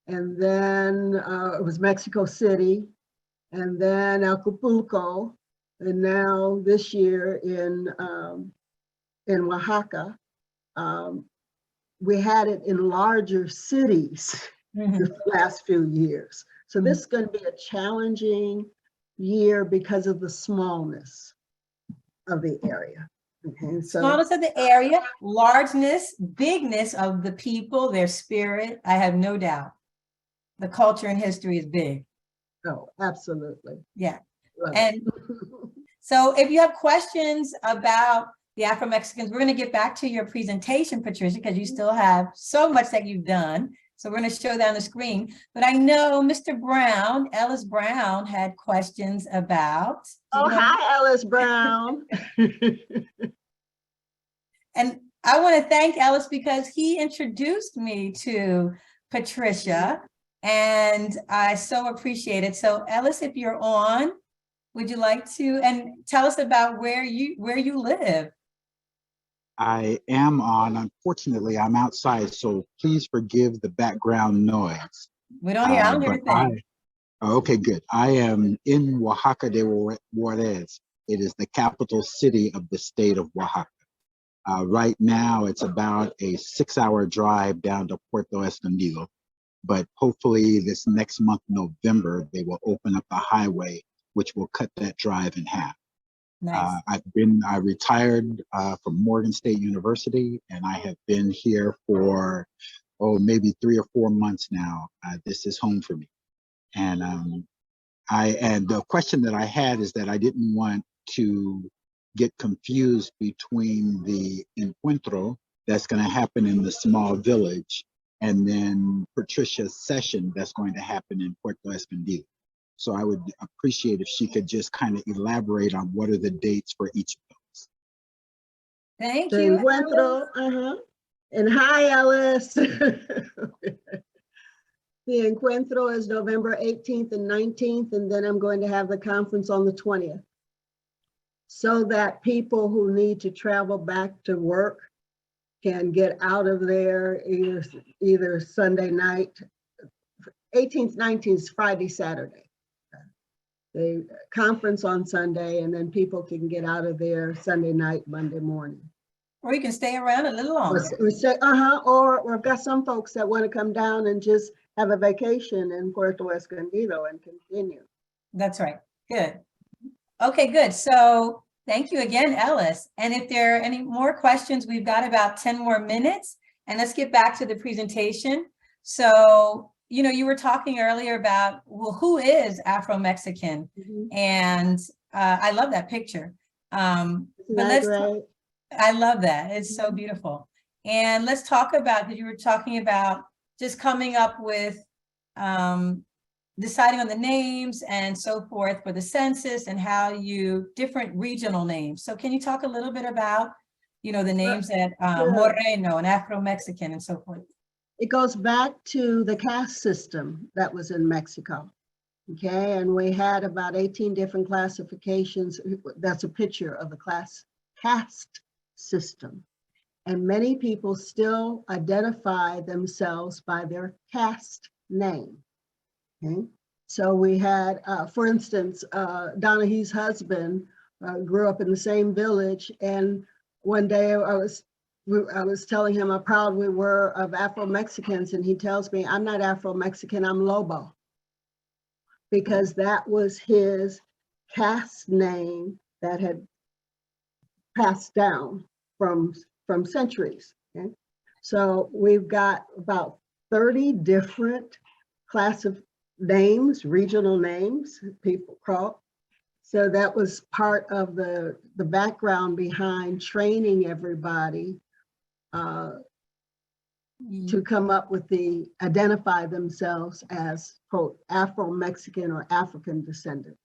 And then it was Mexico City, and then Acapulco, and now this year in Oaxaca. We had it in larger cities the last few years. So this is going to be a challenging year because of the smallness of the area. Okay, so smallness of the area, largeness, bigness of the people, their spirit. I have no doubt. The culture and history is big. oh, absolutely. Yeah. Love And it. so if you have questions about the Afro-Mexicans, we're going to get back to your presentation, Patricia, because you still have so much that you've done. So we're going to show that on the screen. But I know Mr. Brown, Ellis Brown, had questions about. Oh, hi, Ellis Brown. And I want to thank Ellis because he introduced me to Patricia, and I so appreciate it. So Ellis, if you're on, would you like to and tell us about where you live? I am on. Unfortunately, I'm outside, so please forgive the background noise. We don't hear, I don't hear a thing. Okay, good. I am in Oaxaca de Juarez. It is the capital city of the state of Oaxaca. Right now, it's about a 6-hour drive down to Puerto Escondido, but hopefully this next month, November, they will open up the highway, which will cut that drive in half. Nice. I retired from Morgan State University, and I have been here for, maybe 3 or 4 months now. This is home for me. And the question that I had is that I didn't want to get confused between the encuentro that's going to happen in the small village and then Patricia's session that's going to happen in Puerto Escondido. So I would appreciate if she could just kind of elaborate on what are the dates for each of those. Thank The you. encuentro, and hi, Ellis. The encuentro is November 18th and 19th, and then I'm going to have the conference on the 20th. So that people who need to travel back to work can get out of there either Sunday night, 18th, 19th is Friday, Saturday. The conference on Sunday, and then people can get out of there Sunday night, Monday morning. Or you can stay around a little longer. Or I've got some folks that want to come down and just have a vacation in Puerto Escondido and continue. That's right. Good. Okay, good. So thank you again, Ellis. And if there are any more questions, we've got about 10 more minutes, and let's get back to the presentation. So, you know, you were talking earlier about, well, who is Afro-Mexican? And I love that picture. But I love that. It's so beautiful. And let's talk about, because you were talking about just coming up with deciding on the names and so forth for the census and how you different regional names. So can you talk a little bit about, you know, the names that Moreno and Afro-Mexican and so forth? It goes back to the caste system that was in Mexico. Okay, and we had about 18 different classifications. That's a picture of the caste system. And many people still identify themselves by their caste name. Okay? So we had, for instance, Donahue's husband grew up in the same village, and one day I was telling him how proud we were of Afro-Mexicans, and he tells me, I'm not Afro-Mexican, I'm Lobo. Because that was his caste name that had passed down from centuries. Okay? So we've got about 30 different class of names, regional names, people call. So that was part of the background behind training everybody to come up with identify themselves as, quote, Afro-Mexican or African descendants.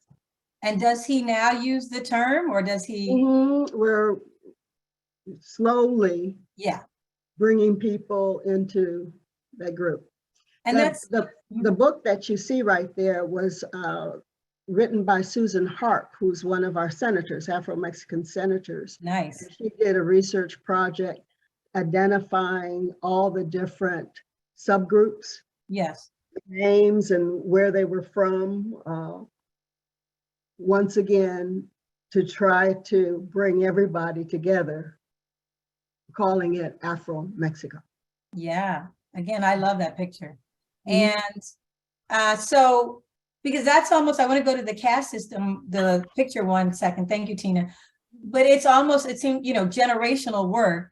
And does he now use the term, or does he? We're slowly bringing people into that group. And that's the book that you see right there was written by Susan Harp, who's one of our senators, Afro-Mexican senators. Nice. And she did a research project identifying all the different subgroups. Yes. Names and where they were from. Once again, to try to bring everybody together, calling it Afro-Mexico. Yeah, again, I love that picture. And so, because that's almost, I want to go to the caste system, the picture 1 second. Thank you, Tina. But it's almost, it seems, generational work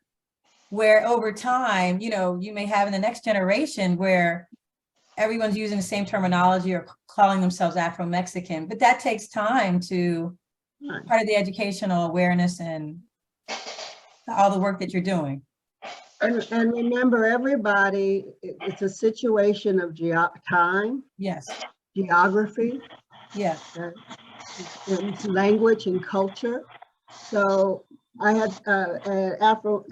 where over time, you may have in the next generation where everyone's using the same terminology or calling themselves Afro-Mexican, but that takes time to part of the educational awareness and all the work that you're doing. And remember, everybody, it's a situation of time. Yes. Geography. Yes. Language and culture. So I had an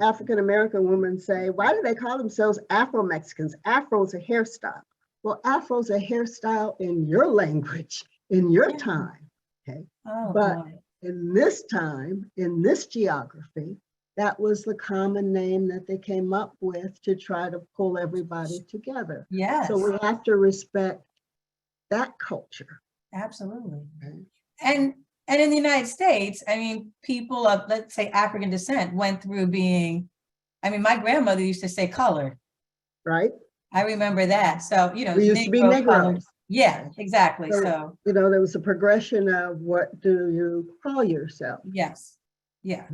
African-American woman say, why do they call themselves Afro-Mexicans? Afro's a hairstyle. Well, Afro's a hairstyle in your language, in your time, okay? But in this time, in this geography, that was the common name that they came up with to try to pull everybody together. Yes. So we have to respect that culture. Absolutely. Okay. And in the United States, I mean, people of, let's say, African descent went through being, I mean, my grandmother used to say colored. Right. I remember that. So, we used to be Negro. Yeah, exactly. So, there was a progression of what do you call yourself? Yes. Yeah.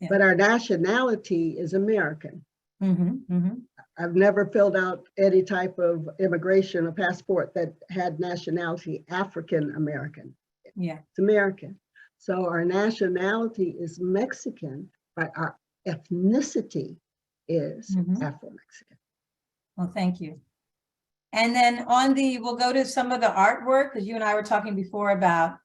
Yeah. But our nationality is American. I've never filled out any type of immigration or passport that had nationality African American. Yeah. It's American. So our nationality is Mexican, but our ethnicity is Afro-Mexican. Well, thank you. And then we'll go to some of the artwork, because you and I were talking before about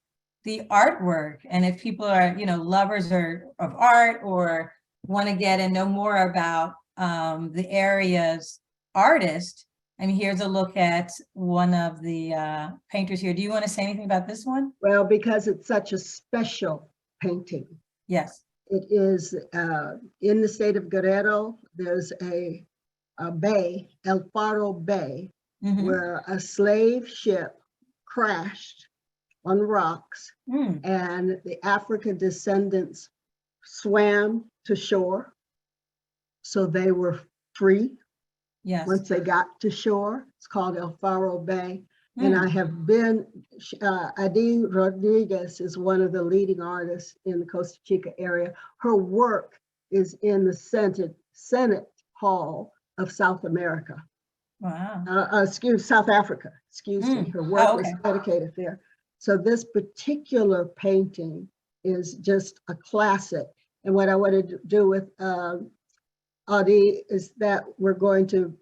the artwork. And if people are, lovers of art or want to get and know more about the area's artist, I mean, here's a look at one of the painters here. Do you want to say anything about this one? Well, because it's such a special painting. Yes. It is in the state of Guerrero. There's a bay, El Faro Bay, where a slave ship crashed on rocks, and the African descendants swam to shore. So they were free. Yes. Once they got to shore. It's called El Faro Bay. And I have been, Adi Rodriguez is one of the leading artists in the Costa Chica area. Her work is in the Senate Hall of South America. Wow. South Africa, excuse me. Her work was dedicated there. So this particular painting is just a classic. And what I wanted to do with Adi is that we're going to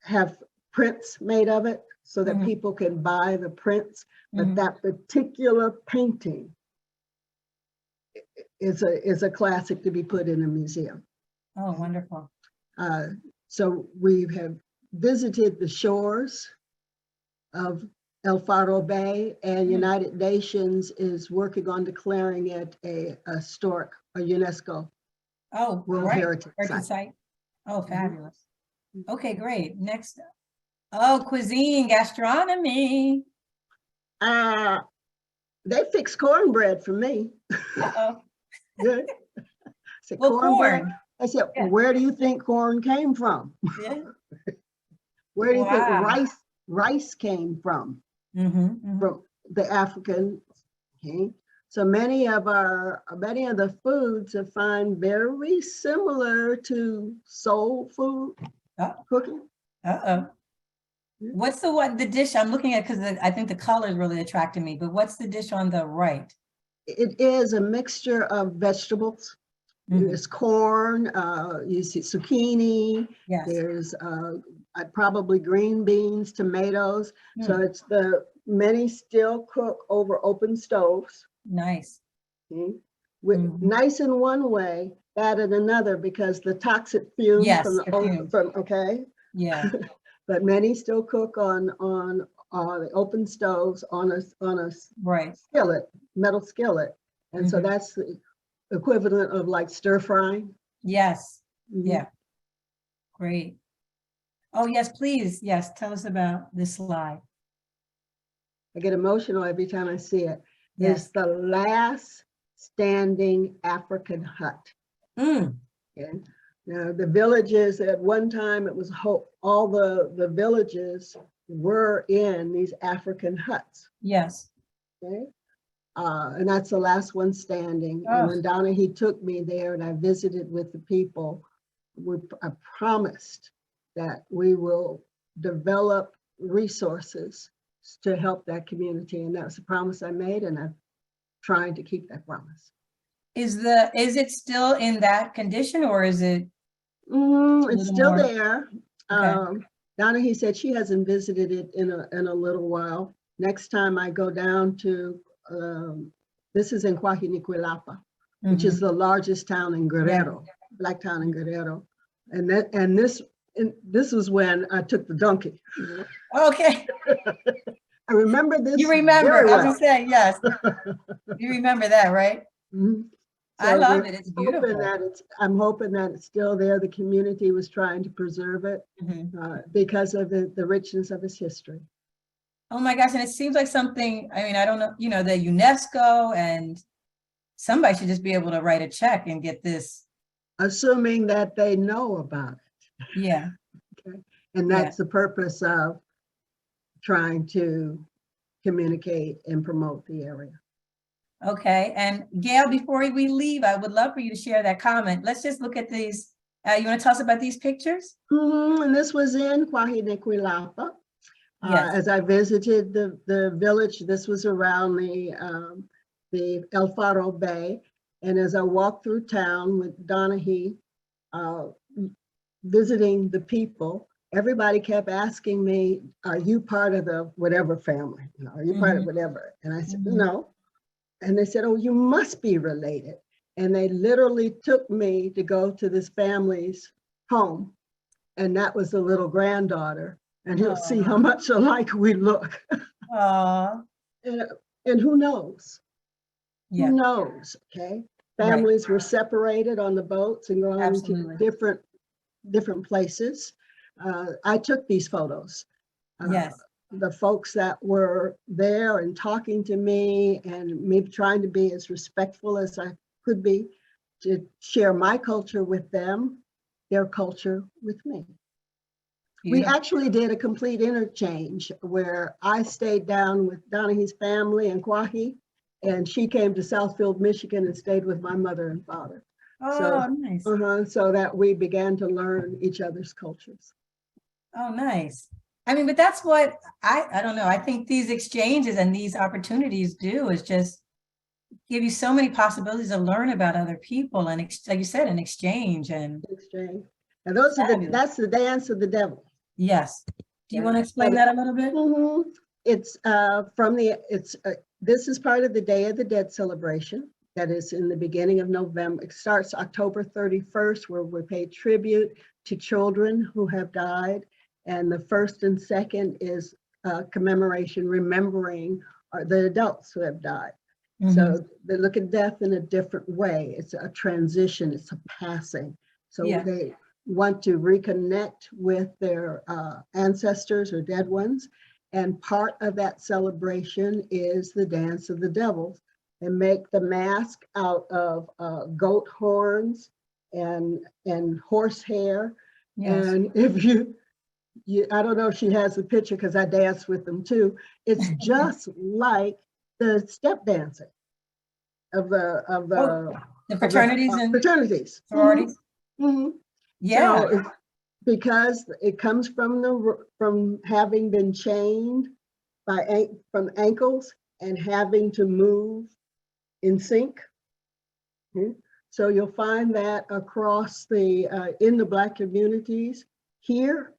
have prints made of it so that people can buy the prints. But that particular painting is a classic to be put in a museum. Oh, wonderful. So we have visited the shores of El Faro Bay, and United Nations is working on declaring it a UNESCO Oh, World right. Heritage Heritage Site. site. Oh, fabulous. Okay, great. Next. Oh, cuisine, gastronomy. They fixed cornbread for me. Uh-oh. Good. I said, Well, cornbread. corn. I said, Yeah. where do you think corn came from? Yeah. Where do you think Wow. rice came from? Mm-hmm. From the African. Okay. So many of the foods I find very similar to soul food cooking. Uh-oh. What's the dish I'm looking at? Because I think the color is really attracting me, but what's the dish on the right? It is a mixture of vegetables. There's corn, you see zucchini, Yes. there's probably green beans, tomatoes. So it's many still cook over open stoves. Nice. Nice in one way, bad in another, because the toxic fumes Yes, okay. Yeah. But many still cook on the open stoves on a right. skillet, metal skillet. And so that's the equivalent of like stir frying. Yes. Yeah. Great. Oh, yes, please. Yes. Tell us about this slide. I get emotional every time I see it. Yes. It's the last standing African hut. Okay. Now the villages at one time, it was all the villages were in these African huts. Yes. Okay. And that's the last one standing. And when Donahue took me there and I visited with the people, I promised that we will develop resources to help that community. And that was a promise I made, and I'm trying to keep that promise. Is it still in that condition, or is it? It's still there. Okay. Donahue said she hasn't visited it in a little while. Next time I go down to, this is in Coahuinicuilapa, which is the largest town in Guerrero, Black town in Guerrero. And this was when I took the donkey. Okay. I remember this. You remember, very well. I was saying, yes. You remember that, right? So I love it. It's beautiful. I'm hoping that it's still there. The community was trying to preserve it because of the richness of its history. Oh my gosh, and it seems like something, I mean, I don't know, the UNESCO and somebody should just be able to write a check and get this. Assuming that they know about it. Yeah. Okay. And that's the purpose of trying to communicate and promote the area. Okay, and Gail, before we leave, I would love for you to share that comment. Let's just look at these. You want to tell us about these pictures? And this was in Coahuinicuilapa. As I visited the village, this was around the El Faro Bay. And as I walked through town with Donahue, visiting the people, everybody kept asking me, are you part of the whatever family? Are you part of whatever? And I said, no. And they said, oh, you must be related. And they literally took me to go to this family's home. And that was the little granddaughter. And you'll see how much alike we look. And who knows? Who knows, okay? Families were separated on the boats and going to different places. I took these photos. The folks that were there and talking to me and me trying to be as respectful as I could be to share my culture with them, their culture with me. We actually did a complete interchange where I stayed down with Donahue's family in Coahuila, and she came to Southfield, Michigan and stayed with my mother and father. Nice. So that we began to learn each other's cultures. Oh, nice. I mean, but that's what I don't know. I think these exchanges and these opportunities do is just give you so many possibilities to learn about other people and, like you said, an exchange and exchange. And that's the dance of the devil. Yes. Do you want to explain that a little bit? It's this is part of the Day of the Dead celebration that is in the beginning of November. It starts October 31st, where we pay tribute to children who have died. And the first and second is commemoration, remembering the adults who have died. So they look at death in a different way. It's a transition, it's a passing. So they want to reconnect with their ancestors or dead ones. And part of that celebration is the dance of the devils. And make the mask out of goat horns and horsehair. Yes. And if I don't know if she has the picture because I dance with them too. It's just like the step dancing of the fraternities and fraternities. sororities. Yeah. So because it comes from having been chained from ankles and having to move in sync. So you'll find that across in the Black communities here.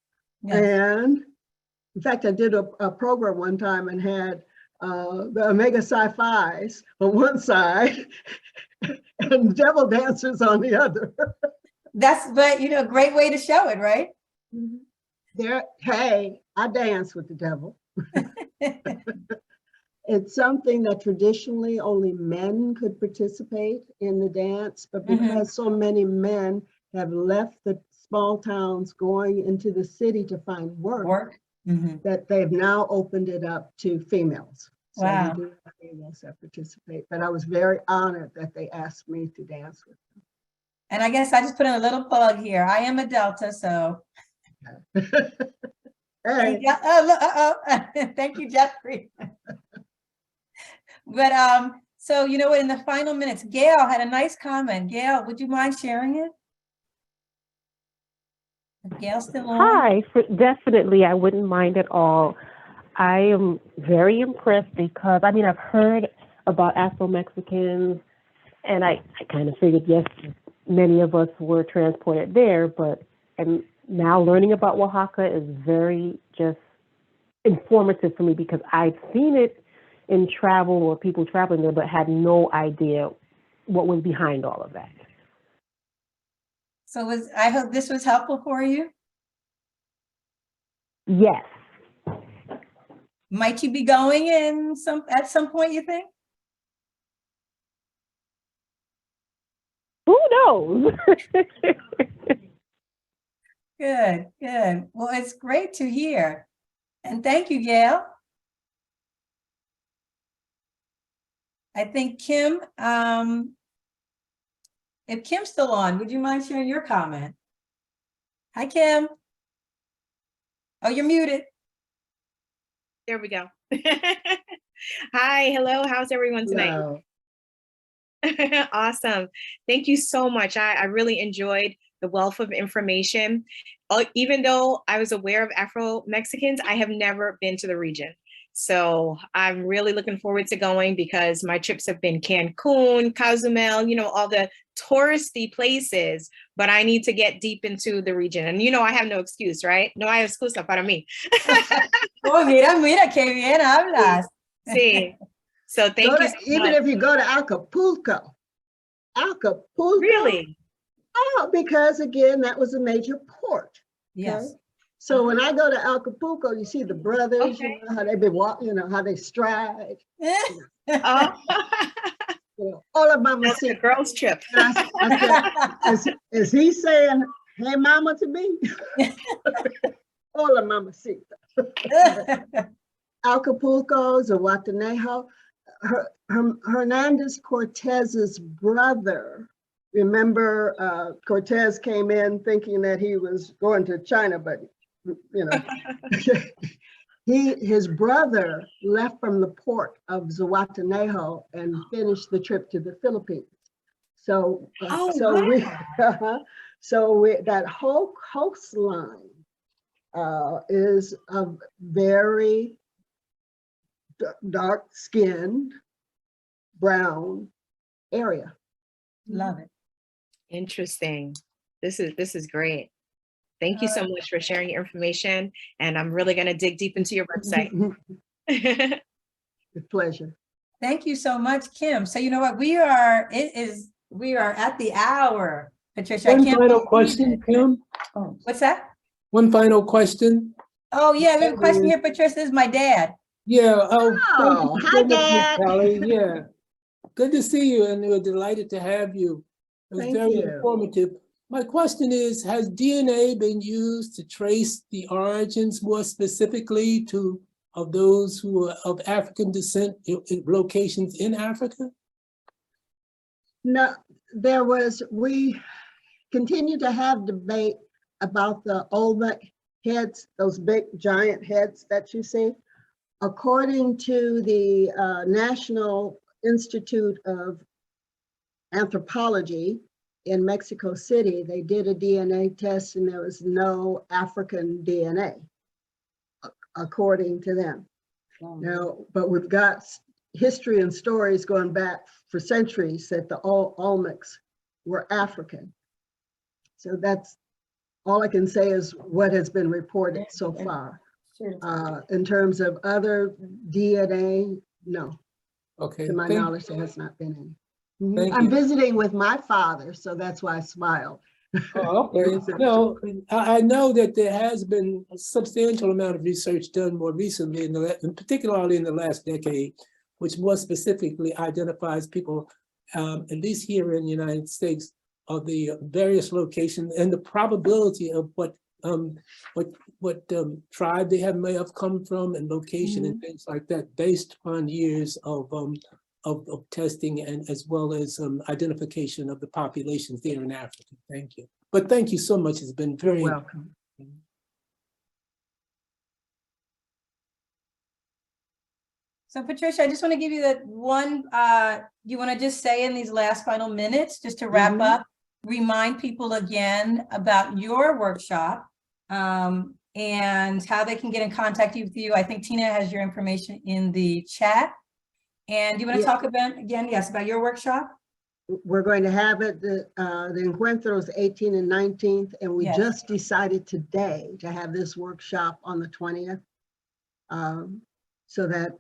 And in fact, I did a program one time and had the Omega Psi-Phis on one side and devil dancers on the other. But you know, a great way to show it, right? Hey, I dance with the devil. It's something that traditionally only men could participate in the dance, but because so many men have left the small towns going into the city to find work, that they've now opened it up to females. So we do have females that participate, but I was very honored that they asked me to dance with them. And I guess I just put in a little plug here. I am a Delta, so. Hey. Thank you, Jeffrey. But so you know what, in the final minutes, Gail had a nice comment. Gail, would you mind sharing it? Is Gail still on? Hi, definitely, I wouldn't mind at all. I am very impressed because, I mean, I've heard about Afro-Mexicans, and I kind of figured, yes, many of us were transported there, but and now learning about Oaxaca is very just informative for me because I'd seen it in travel or people traveling there, but had no idea what was behind all of that. So I hope this was helpful for you. Yes. Might you be going at some point, you think? Who knows? Good, good. Well, it's great to hear. And thank you, Gail. I think Kim, if Kim's still on, would you mind sharing your comment? Hi, Kim. Oh, you're muted. There we go. Hi, hello, how's everyone tonight? Hello. Awesome. Thank you so much. I really enjoyed the wealth of information. Even though I was aware of Afro-Mexicans, I have never been to the region. So I'm really looking forward to going because my trips have been Cancun, Cozumel, you know, all the touristy places, but I need to get deep into the region. And you know, I have no excuse, right? No hay excusa para mí. Oh, mira, qué bien hablas. Sí. So thank you so even much. if you go to Acapulco. Really? Oh, because again, that was a major port. Yes. Okay? So when I go to Acapulco, you see the brothers, you know, how they be walking, you know, how they stride. Oh. You know, all of mama That's a girls trip. I said, is he saying, hey mama to me? All of mama see. Acapulco, Zihuatanejo, Hernandez Cortez's brother. Remember, Cortez came in thinking that he was going to China, but you know, his brother left from the port of Zihuatanejo and finished the trip to the Philippines. So, that whole coastline is a very dark-skinned brown area. Love it. Interesting. This is great. Thank you so much for sharing your information. And I'm really going to dig deep into your website. With pleasure. Thank you so much, Kim. So you know what, we are at the hour, Patricia. One final question, Kim. Oh, what's that? One final question. Oh yeah, we have a question here, Patricia. This is my dad. Yeah. Oh, hi, Dad. Talley. Yeah. Good to see you, and we're delighted to have you. It was Thank very you. informative. My question is, has DNA been used to trace the origins more specifically of those who are of African descent in locations in Africa? No, we continue to have debate about the Olmec heads, those big giant heads that you see. According to the National Institute of Anthropology in Mexico City, they did a DNA test and there was no African DNA, according to them. Now, but we've got history and stories going back for centuries that the Olmecs were African. So that's all I can say is what has been reported so far. In terms of other DNA, no. Okay. To my knowledge, there has not been any. Thank I'm you. visiting with my father, so that's why I smiled. Oh, okay. No, I know that there has been a substantial amount of research done more recently, particularly in the last decade, which more specifically identifies people, at least here in the United States, of the various locations and the probability of what tribe they may have come from and location and things like that, based on years of testing and as well as identification of the populations there in Africa. Thank you. But thank you so much. It's been very welcome. So Patricia, I just want to give you that one, you want to just say in these last final minutes, just to wrap up, remind people again about your workshop and how they can get in contact with you. I think Tina has your information in the chat. And you want to talk about, again, yes, about your workshop? We're going to have it, the Encuentro is 18th and 19th, and we just decided today to have this workshop on the 20th. So that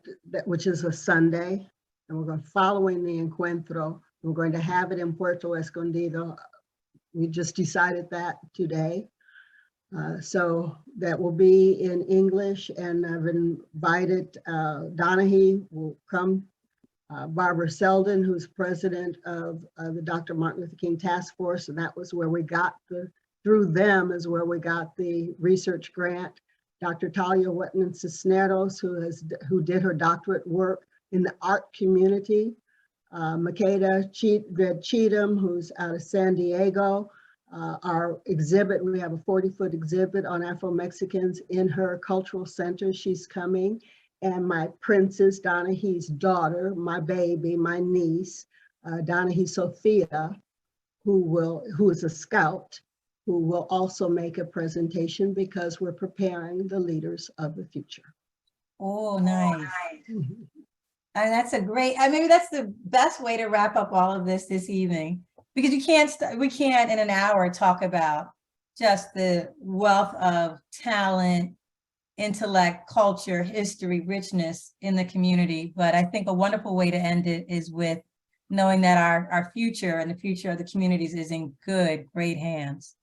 which is a Sunday, and we're going following the Encuentro. We're going to have it in Puerto Escondido. We just decided that today. So that will be in English, and I've invited Donahue will come, Barbara Selden, who's president of the Dr. Martin Luther King Task Force, and that was where we got through them is where we got the research grant. Dr. Talia Whitman Cisneros, who did her doctorate work in the art community. Makeda Cheatham, who's out of San Diego. Our exhibit, we have a 40-foot exhibit on Afro-Mexicans in her cultural center. She's coming. And my princess, Donahue's daughter, my baby, my niece, Donahue Sophia, who is a scout, who will also make a presentation because we're preparing the leaders of the future. Oh, nice. And that's a great, maybe that's the best way to wrap up all of this evening, because we can't in an hour talk about just the wealth of talent, intellect, culture, history, richness in the community. But I think a wonderful way to end it is with knowing that our future and the future of the communities is in great hands.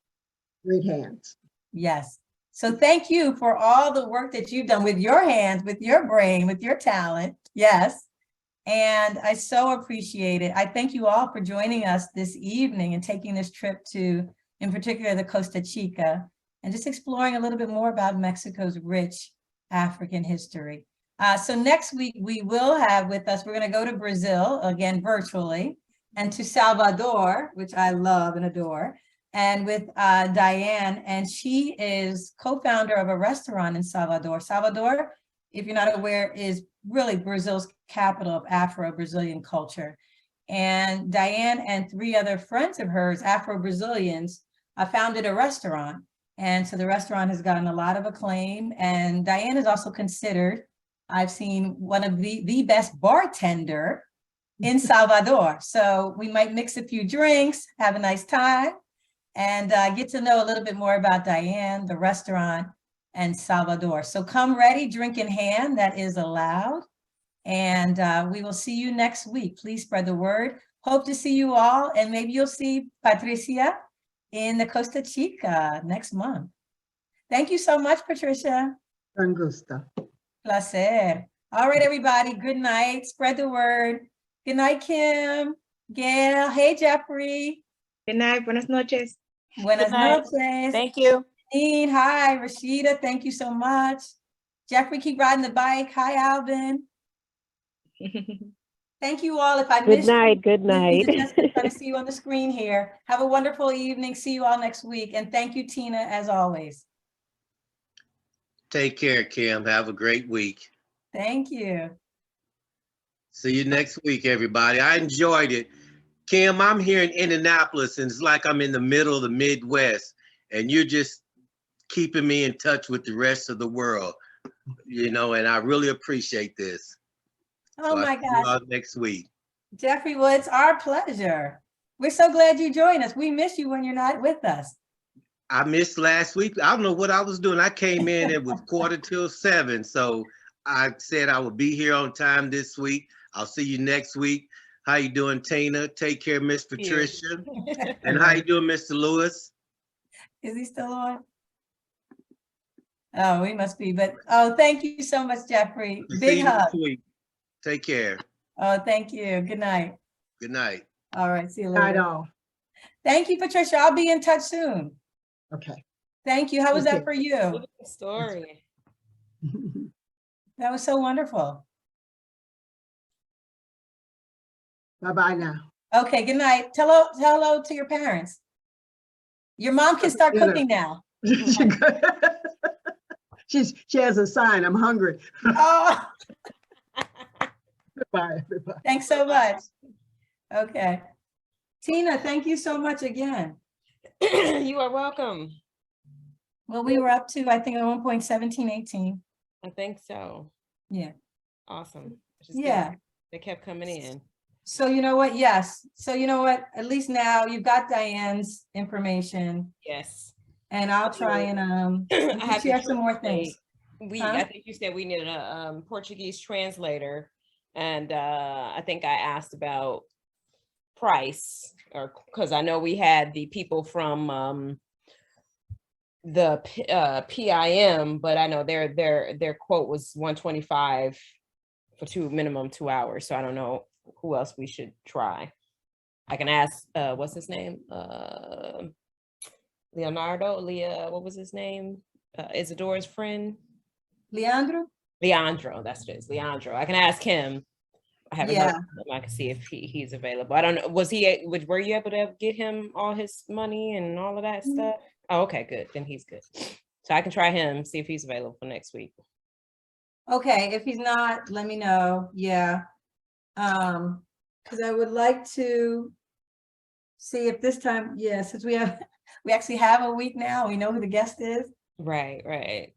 Great hands. Yes. So thank you for all the work that you've done with your hands, with your brain, with your talent. Yes. And I so appreciate it. I thank you all for joining us this evening and taking this trip to, in particular, the Costa Chica, and just exploring a little bit more about Mexico's rich African history. So next week, we will have with us, we're going to go to Brazil, again, virtually, and to Salvador, which I love and adore, and with Diane, and she is co-founder of a restaurant in Salvador. Salvador, if you're not aware, is really Brazil's capital of Afro-Brazilian culture. And Diane and 3 other friends of hers, Afro-Brazilians, founded a restaurant. And so the restaurant has gotten a lot of acclaim. And Diane is also considered, I've seen, one of the best bartender in Salvador. So we might mix a few drinks, have a nice time, and get to know a little bit more about Diane, the restaurant, and Salvador. So come ready, drink in hand, that is allowed. And we will see you next week. Please spread the word. Hope to see you all, and maybe you'll see Patricia in the Costa Chica next month. Thank you so much, Patricia. Un gusto. Placer. All right, everybody, good night. Spread the word. Good night, Kim. Gail. Hey, Jeffrey. Good night. Buenas noches. Buenas night. noches. Thank you. Janine, hi. Rashida, thank you so much. Jeffrey, keep riding the bike. Hi, Alvin. Thank you all. If I Good missed night. you, Good night. this is Jessica trying to see you on the screen here. Have a wonderful evening. See you all next week. And thank you, Tina, as always. Take care, Kim. Have a great week. Thank you. See you next week, everybody. I enjoyed it. Kim, I'm here in Indianapolis, and it's like I'm in the middle of the Midwest, and you're just keeping me in touch with the rest of the world, you know, and I really appreciate this. Oh my gosh. Next week. Jeffrey, well, it's our pleasure. We're so glad you joined us. We miss you when you're not with us. I missed last week. I don't know what I was doing. I came in, it was 6:45, so I said I would be here on time this week. I'll see you next week. How you doing, Tina? Take care, Miss Patricia. And how you doing, Mr. Lewis? Is he still on? Oh, he must be, but oh, thank you so much, Jeffrey. Big hug. Take care. Oh, thank you. Good night. Good night. All right, see you Night later. all. Thank you, Patricia. I'll be in touch soon. Okay. Thank you. How was that for you? Story. That was so wonderful. Bye-bye now. Okay, good night. Tell hello to your parents. Your mom can start cooking now. She has a sign, I'm hungry. Oh. Goodbye, everybody. Thanks so much. Okay. Tina, thank you so much again. You are welcome. Well, we were up to, I think at one point, 17, 18. I think so. Yeah. Awesome. Yeah. They kept coming in. So you know what? Yes. So you know what? At least now you've got Diane's information. Yes. And I'll try and I have share to some more things. I think you said we needed a Portuguese translator, and I think I asked about price, or because I know we had the people from the PIM, but I know their quote was $125 for minimum 2 hours. So I don't know who else we should try. I can ask what's his name? What was his name? Isidora's friend? Leandro, that's it. Leandro. I can ask him. I haven't heard from him. I can see if he's available. I don't know. Were you able to get him all his money and all of that stuff? Oh, okay, good. Then he's good. So I can try him, see if he's available for next week. okay, if he's not, let me know. Yeah. Because I would like to see if this time, since we actually have a week now, we know who the guest is. Right.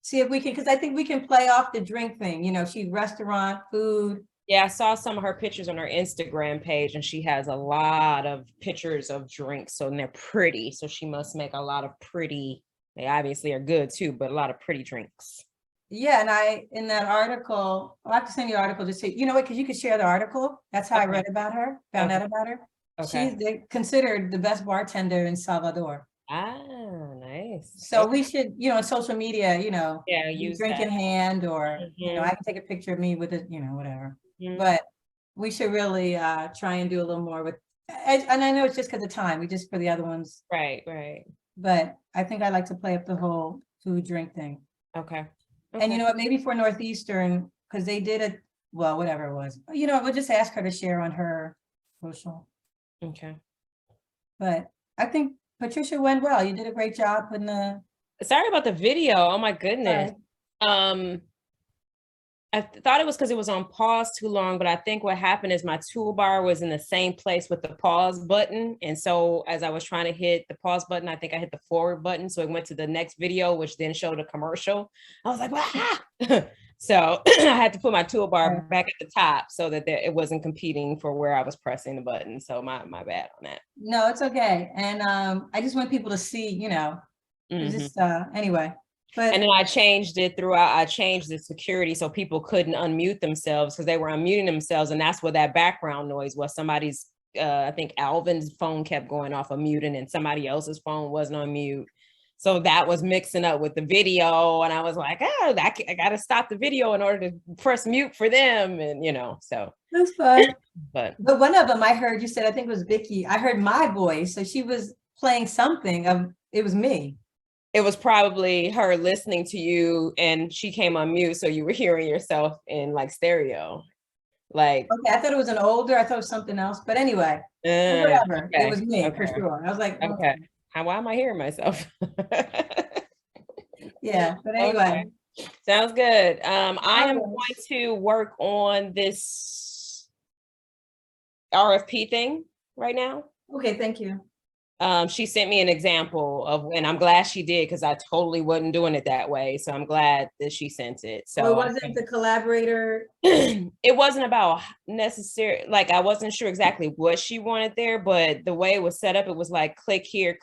See if we can, because I think we can play off the drink thing. You know, she's restaurant, food. Yeah, I saw some of her pictures on her Instagram page, and she has a lot of pictures of drinks, so they're pretty. So she must make a lot of pretty, they obviously are good too, but a lot of pretty drinks. Yeah, and in that article, I'll have to send you an article to say, you know what, because you could share the article. That's how I read about her, found out about her. Okay. She's considered the best bartender in Salvador. Ah, nice. So we should, on social media, use drink in that. hand, or, I can take a picture of me with it, whatever. But we should really try and do a little more with, and I know it's just because of time, we just for the other ones. Right. But I think I like to play up the whole food drink thing. Okay. And you know what, maybe for Northeastern, because they did it, well, whatever it was, we'll just ask her to share on her social. Okay. But I think Patricia went well. You did a great job putting the. Sorry about the video. Oh my goodness. I thought it was because it was on pause too long, but I think what happened is my toolbar was in the same place with the pause button. And so as I was trying to hit the pause button, I think I hit the forward button. So it went to the next video, which then showed a commercial. I was like, wow. So I had to put my toolbar back at the top so that it wasn't competing for where I was pressing the button. So my bad on that. No, it's okay. And I just want people to see, just anyway. But, and then I changed it throughout. I changed the security so people couldn't unmute themselves because they were unmuting themselves. And that's what that background noise was. Somebody's, I think Alvin's phone kept going off of mute, and somebody else's phone wasn't on mute. So that was mixing up with the video. And I was like, I got to stop the video in order to press mute for them. And, so That's fine. But But one of them I heard you said, I think it was Vicky. I heard my voice. So she was playing something of, it was me. it was probably her listening to you and she came on mute. So you were hearing yourself in like stereo. Like, Okay, I thought it was an older, I thought it was something else. But anyway, whatever. okay, It was me for okay. sure. I was like, Okay. Why am I hearing myself? Yeah, but anyway. Okay. Sounds good. I am going to work on this RFP thing right now. Okay, thank you. She sent me an example of, and I'm glad she did because I totally wasn't doing it that way. So I'm glad that she sent it. So So it wasn't the collaborator. It wasn't about necessary, like I wasn't sure exactly what she wanted there, but the way it was set up, it was like click here,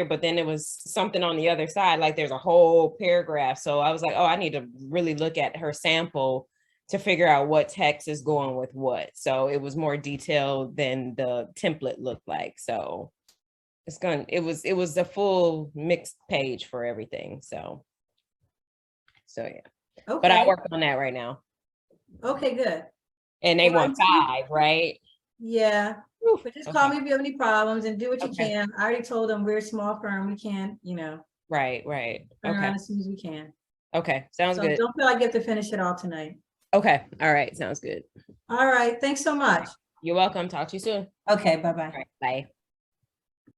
but then it was something on the other side, like there's a whole paragraph. So I was like, oh, I need to really look at her sample to figure out what text is going with what. So it was more detailed than the template looked like. So it was a full mixed page for everything. So yeah. Okay. But I work on that right now. Okay, good. And they want 5, right? Yeah. But just call me if you have any problems and do what you Okay. can. I already told them we're a small firm. We can't, Right. turn Okay. around as soon as we can. Okay. Sounds So good. don't feel like you have to finish it all tonight. Okay. All right. Sounds good. All right. Thanks so much. You're welcome. Talk to you soon. Okay. Bye-bye. All right. Bye.